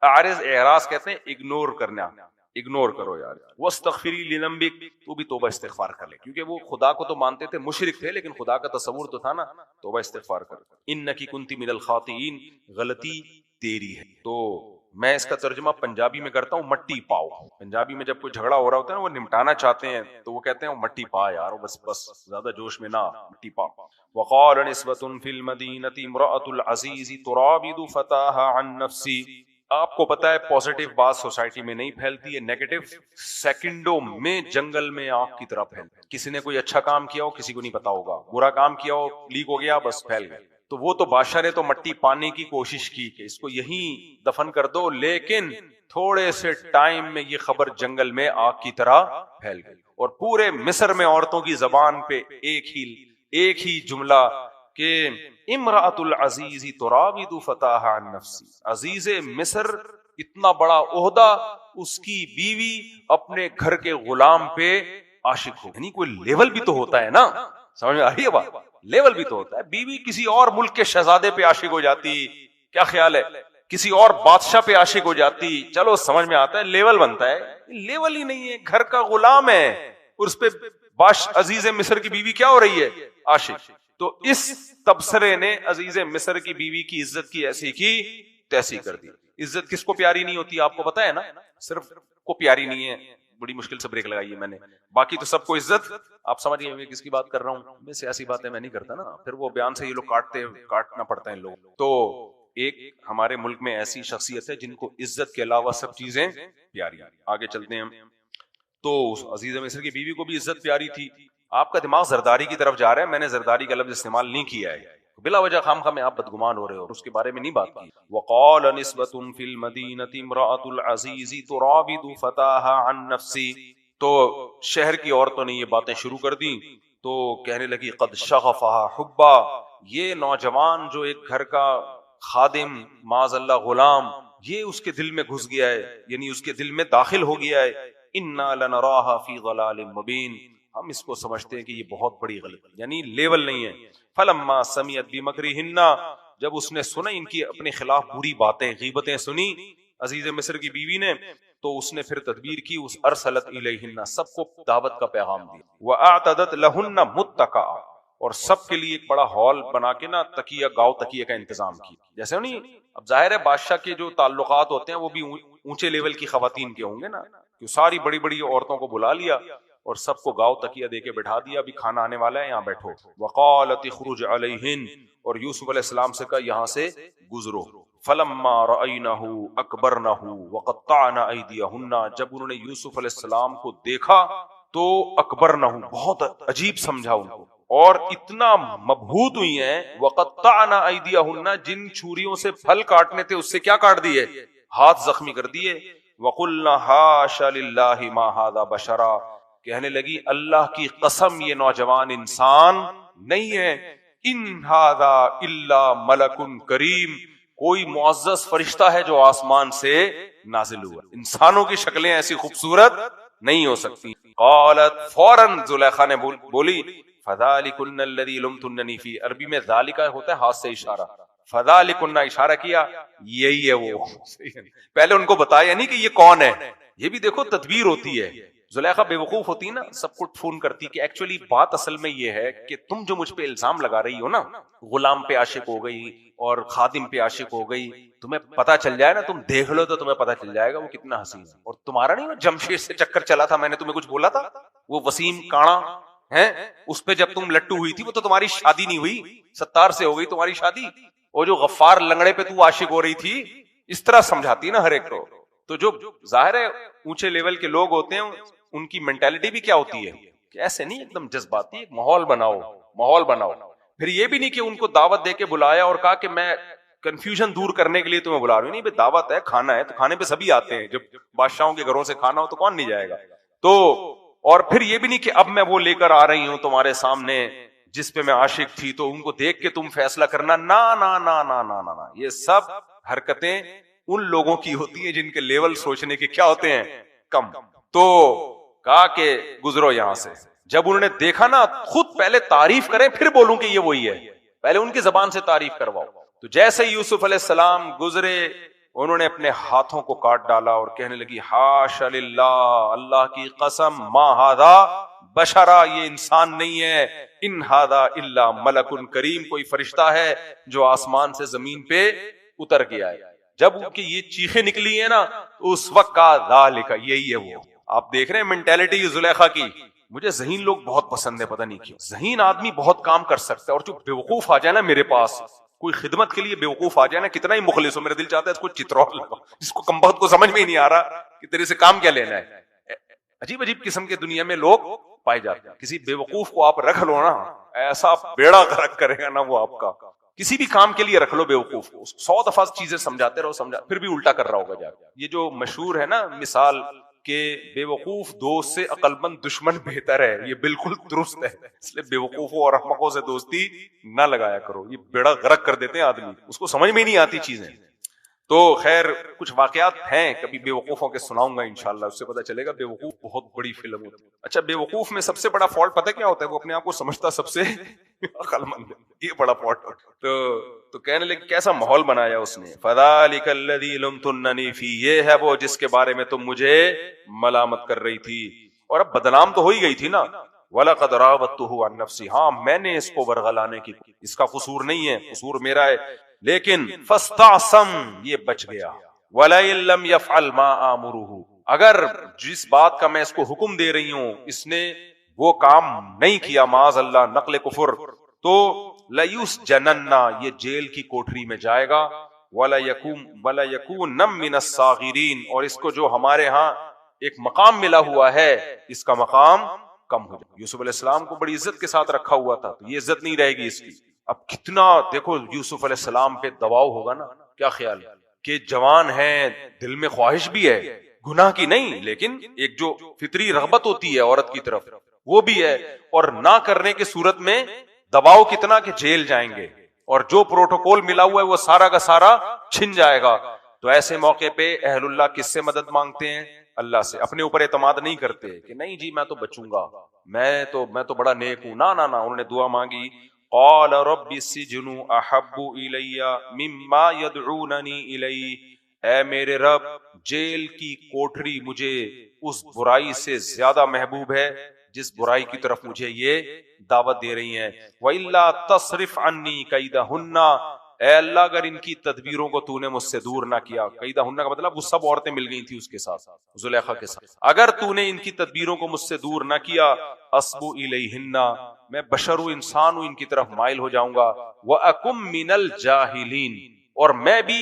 اعرض اعراض کہتے ہیں اگنور کرنا، اگنور کرو یار. واستغفری لذنبک، تو بھی توبہ استغفار کر لے، کیونکہ وہ خدا کو تو مانتے تھے، مشرک تھے لیکن خدا کا تصور تو تھا نا. توبہ استغفار کر، انکی کنتی من الخاطئین، غلطی تیری ہے. تو میں اس کا ترجمہ پنجابی میں کرتا ہوں، مٹی پاؤ. پنجابی میں جب کوئی جھگڑا ہو رہا ہوتا ہے نا وہ نمٹانا چاہتے ہیں تو وہ کہتے ہیں مٹی پا یار، بس زیادہ جوش میں نہ، مٹی پا. وقال نسوۃ فی المدینۃ امرأۃ العزیز تراود فتاها عن نفسی. آپ کو پتا ہے پوزیٹیو بات سوسائٹی میں نہیں پھیلتی ہے، نیگیٹو سیکنڈوں میں جنگل میں آگ کی طرح پھیل. کسی نے کوئی اچھا کام کیا ہو کسی کو نہیں پتا ہوگا، برا کام کیا ہو لیک ہو گیا بس پھیل گیا. تو وہ تو بادشاہ نے تو مٹی پانے کی کوشش کی کہ اس کو یہیں دفن کر دو، لیکن تھوڑے سے ٹائم میں یہ خبر جنگل میں آگ کی طرح پھیل گئی اور پورے مصر میں عورتوں کی زبان پہ ایک ہی جملہ کہ امرأۃ العزیز تراود فتاها عن نفسی. عزیز مصر اتنا بڑا عہدہ، اس کی بیوی اپنے گھر کے غلام پہ عاشق ہو. یعنی کوئی لیول بھی تو ہوتا ہے نا، سمجھ میں آ رہی ہے بات، لیول بھی تو ہوتا ہے. بیوی کسی اور ملک کے شہزادے پہ عاشق ہو جاتی، کیا خیال ہے، کسی اور بادشاہ پہ عاشق ہو جاتی، چلو سمجھ میں آتا ہے لیول بنتا ہے. لیول ہی نہیں ہے، گھر کا غلام ہے اور اس پہ عزیز مصر کی بیوی کیا ہو رہی ہے، عاشق. تو اس تبصرے نے عزیز مصر کی بیوی کی عزت کی ایسی کی تیسی کر دی. عزت کس کو پیاری نہیں ہوتی آپ کو پتا ہے نا، صرف کو پیاری نہیں ہے، بڑی مشکل سے بریک لگائی ہے میں نے، باقی تو سب کو عزت. آپ سمجھ گئے میں کس کی بات کر رہا ہوں، میں سیاسی باتیں میں نہیں کرتا نا، پھر وہ بیان سے یہ لوگ کاٹنا پڑتا ہے لوگ. تو ایک ہمارے ملک میں ایسی شخصیت ہے جن کو عزت کے علاوہ سب چیزیں پیاری. آگے چلتے ہیں ہم. تو عزیز مصر کی بیوی کو بھی عزت پیاری تھی. آپ کا دماغ زرداری کی طرف جا رہا ہے، میں نے زرداری کا لفظ استعمال نہیں کیا ہے، بلا وجہ خام میں آپ بدگمان ہو رہے ہو، اس کے بارے میں نہیں بات کی. وقال نسبۃ فی المدینۃ امرأۃ العزیز تراود فتاها عن نفسی. تو شہر کی عورتوں نے یہ باتیں شروع کر دی تو کہنے لگی قد شغفها حبا، یہ نوجوان جو ایک گھر کا خادم معاذ اللہ غلام، یہ اس کے دل میں گھس گیا ہے، یعنی اس کے دل میں داخل ہو گیا ہے. انا لنراها فی ضلال مبین، ہم اس کو سمجھتے ہیں کہ یہ بہت بڑی غلطی، یعنی لیول نہیں ہے. فلما سمعت بمکرہن، جب اس نے سنا ان کی اپنے خلاف بری باتیں غیبتیں سنی عزیز مصر کی بیوی نے، تو اس نے پھر تدبیر کی، اس ارسلت الیہن، سب کو دعوت کا پیغام دیا. واعتدت لہن متکئا، اور سب کے لیے ایک بڑا ہال بنا کے نا تکیہ گاؤ تکیہ کا انتظام کیا. جیسے نہیں، اب ظاہر ہے بادشاہ کے جو تعلقات ہوتے ہیں وہ بھی اونچے لیول کی خواتین کے ہوں گے نا، کہ ساری بڑی بڑی عورتوں کو بلا لیا اور سب کو گاؤ تکیہ دے کے بٹھا دیا، ابھی کھانا آنے والا ہے یہاں بیٹھو. وقالت اخرج علیہن، اور یوسف علیہ السلام سے کہا یہاں سے گزرو. فلما رأینہ اکبرنہ وقطعن ایدیہن، جب انہوں نے یوسف علیہ السلام کو دیکھا تو اکبرنہ، بہت عجیب سمجھا ان کو، اور اتنا مبہوت ہوئی ہیں. وقطعن ایدیہن، جن چھریوں سے پھل کاٹنے تھے اس سے کیا کاٹ دیے، ہاتھ زخمی کر دیے. وقلنا حاش للہ ما ھذا بشرا، کہنے لگی اللہ کی قسم یہ نوجوان انسان نہیں ہے. ان ھذا الا ملک کریم، کوئی معزز فرشتہ ہے جو آسمان سے نازل ہوا. انسانوں کی شکلیں ایسی خوبصورت نہیں ہو سکتی. قالت فوراً زلیخا نے بولی فذالکن الذی لمتننی فی. عربی میں ذالکا ہوتا ہے ہاتھ سے اشارہ, فذالکن اشارہ کیا, یہی ہے وہ. پہلے ان کو بتایا نہیں کہ یہ کون ہے. یہ بھی دیکھو تدبیر ہوتی ہے. زلیخا بے وقوف ہوتی نا, سب کو فون کرتی کہ ایکچولی بات اصل میں یہ ہے کہ تم جو مجھ پہ الزام لگا رہی ہو نا, غلام پہ عاشق ہو گئی اور خادم پہ عاشق ہو گئی, تمہیں پتا چل جائے نا, تم دیکھ لو تو تمہیں پتا چل جائے گا وہ کتنا حسین ہے. اور تمہارا نہیں جمشید سے چکر چلا تھا, میں نے تمہیں کچھ بولا تھا, وہ وسیم کاڑا ہے, اس پہ جب تم لٹو ہوئی تھی وہ تو تمہاری شادی نہیں ہوئی, ستار سے ہو گئی تمہاری شادی. وہ جو غفار لنگڑے پہ تو عاشق ہو رہی تھی, اس طرح سمجھاتی نا ہر ایک کو. تو جو ظاہر ہے اونچے لیول کے لوگ ہوتے ہیں ان کی مینٹالٹی بھی کیا ہوتی ہے کہ ایسے نہیں ایک دم جذباتی, ایک ماحول بناؤ. پھر یہ بھی نہیں کہ ان کو دعوت دے کے بلایا اور کہا کہ میں کنفیوژن دور کرنے کے لیے تمہیں بلا رہی ہوں. نہیں بھائی, دعوت ہے, کھانا ہے, تو کھانے پہ سبھی آتے ہیں. جب بادشاہوں کے گھروں سے کھانا ہو تو کون نہیں جائے گا. تو اور پھر یہ بھی نہیں کہ اب میں وہ لے کر آ رہی ہوں تمہارے سامنے جس پہ میں عاشق تھی تو ان کو دیکھ کے تم فیصلہ کرنا. نا نا نا نا نا نا, یہ سب حرکتیں ان لوگوں کی ہوتی ہیں جن کے لیول سوچنے کے کیا ہوتے ہیں, کم. تو کہا کہ گزرو یہاں سے. جب انہوں نے دیکھا نا, خود پہلے تعریف کریں پھر بولوں کہ یہ وہی ہے, پہلے ان کی زبان سے تعریف کرواؤ. تو جیسے یوسف علیہ السلام گزرے, انہوں نے اپنے ہاتھوں کو کاٹ ڈالا اور کہنے لگی حاش للہ, اللہ کی قسم, ما ھذا بشرا, یہ انسان نہیں ہے, ان ھذا الا ملک کریم, کوئی فرشتہ ہے جو آسمان سے زمین پہ اتر گیا ہے. جب ان کی یہ چیخیں نکلی ہیں نا, اس وقت کا ذالک, یہی ہے وہ. آپ دیکھ رہے ہیں مینٹالٹی زلیخا کی. مجھے ذہین لوگ بہت پسند ہے, پتہ نہیں کیوں. ذہین آدمی بہت کام کر سکتا ہے, اور جو بیوقوف آ جائے نا میرے پاس, کوئی خدمت کے لیے بیوقوف آ جائے نا, کتنا ہی مخلص ہو, میرا دل چاہتا ہے اس کو چترول لگاؤ, جس کو کمبخت کو سمجھ میں ہی نہیں آ رہا کہ تیرے سے کام کیا لینا ہے. عجیب عجیب قسم کے دنیا میں لوگ پائے جاتے ہیں. کسی بیوقوف کو آپ رکھ لو نا, ایسا بیڑا غرق کرے گا نا وہ آپ کا. کسی بھی کام کے لیے رکھ لو بیوقوف کو, 100 دفعہ چیزیں سمجھاتے رہو, پھر بھی الٹا کر رہا ہوگا جا کے. یہ جو مشہور ہے نا مثال کہ بیوقوف دوست سے عقل مند دشمن بہتر ہے, یہ بالکل درست ہے. اس لیے بیوقوفوں اور احمقوں سے دوستی نہ لگایا کرو, یہ بیڑا غرق کر دیتے ہیں آدمی, اس کو سمجھ میں نہیں آتی چیزیں. تو خیر کچھ واقعات ہیں, کبھی بیوقوفوں کے سناؤں گا انشاءاللہ, اس سے پتہ چلے گا بیوقوف بہت بڑی فلم ہوتی ہے. اچھا, بیوقوف میں سب سے بڑا فالٹ پتہ کیا ہوتا ہے, وہ اپنے آپ کو سمجھتا سب سے عقل مند ہے, یہ بڑا فالٹ ہوتا ہے. تو کہنے لگے کیسا ماحول بنایا اس نے, فذالک الذی لمتننی فی, یہ ہے وہ جس کے بارے میں تم مجھے ملامت کر رہی تھی. اور اب بدنام تو ہو ہی گئی تھی نا. وَلَقَدْ رَاوَدتُّهُ عَن نَفْسِهِ, ہاں میں نے اس کو ورغلانے کی, اس کا قصور نہیں ہے, قصور میرا ہے, لیکن فاستعصم, یہ بچ گیا. وَلَئِن لَّمْ يَفْعَلْ مَا آمُرُهُ, اگر جس بات کا میں اس کو حکم دے رہی ہوں اس نے وہ کام نہیں کیا, معاذ اللہ نقل کفر, تو لَيُسْجَنَنَّ, یہ جیل کی کوٹری میں جائے گا. وَلَيَكُونَ مِنَ الصَّاغِرِينَ, اور اس کو جو ہمارے ہاں ایک مقام ملا ہوا ہے اس کا مقام کم ہو جائے. یوسف علیہ السلام کو بڑی عزت کے ساتھ رکھا ہوا تھا, تو یہ عزت نہیں رہے گی اس کی. اب کتنا دیکھو یوسف علیہ السلام پہ دباؤ ہوگا نا, کیا خیال ہے کہ جوان ہیں, دل میں خواہش بھی ہے, گناہ کی نہیں, لیکن ایک جو فطری رغبت ہوتی ہے عورت کی طرف وہ بھی ہے, اور نہ کرنے کی صورت میں دباؤ کتنا کہ جیل جائیں گے, اور جو پروٹوکول ملا ہوا ہے وہ سارا کا سارا چھن جائے گا. تو ایسے موقع پہ اہل اللہ کس سے مدد مانگتے ہیں, اللہ سے. اپنے اوپر اعتماد نہیں کرتے کہ نہیں جی میں تو بچوں گا, میں تو بڑا نیک ہوں, نہ انہوں نے دعا مانگی. قال رب السجن احب الی مما يدعوننی الی, اے میرے رب جیل کی کوٹری مجھے اس برائی سے زیادہ محبوب ہے جس برائی کی طرف مجھے یہ دعوت دے رہی ہیں. وَإِلَّا تَصْرِفْ عَنِّي كَيْدَهُنَّ, اے اللہ اگر ان کی تدبیروں کو تو نے مجھ سے دور نہ کیا. قیدہن کا مطلب وہ سب عورتیں مل گئی تھی اس کے ساتھ, زلیخا کے ساتھ, اگر تو نے ان کی تدبیروں کو مجھ سے دور نہ کیا, اصبو الیہن, میں بشر ہوں, انسان ہوں, ان کی طرف مائل ہو جاؤں گا. وَأَكُمْ مِنَ الْجَاهِلِينَ, اور میں بھی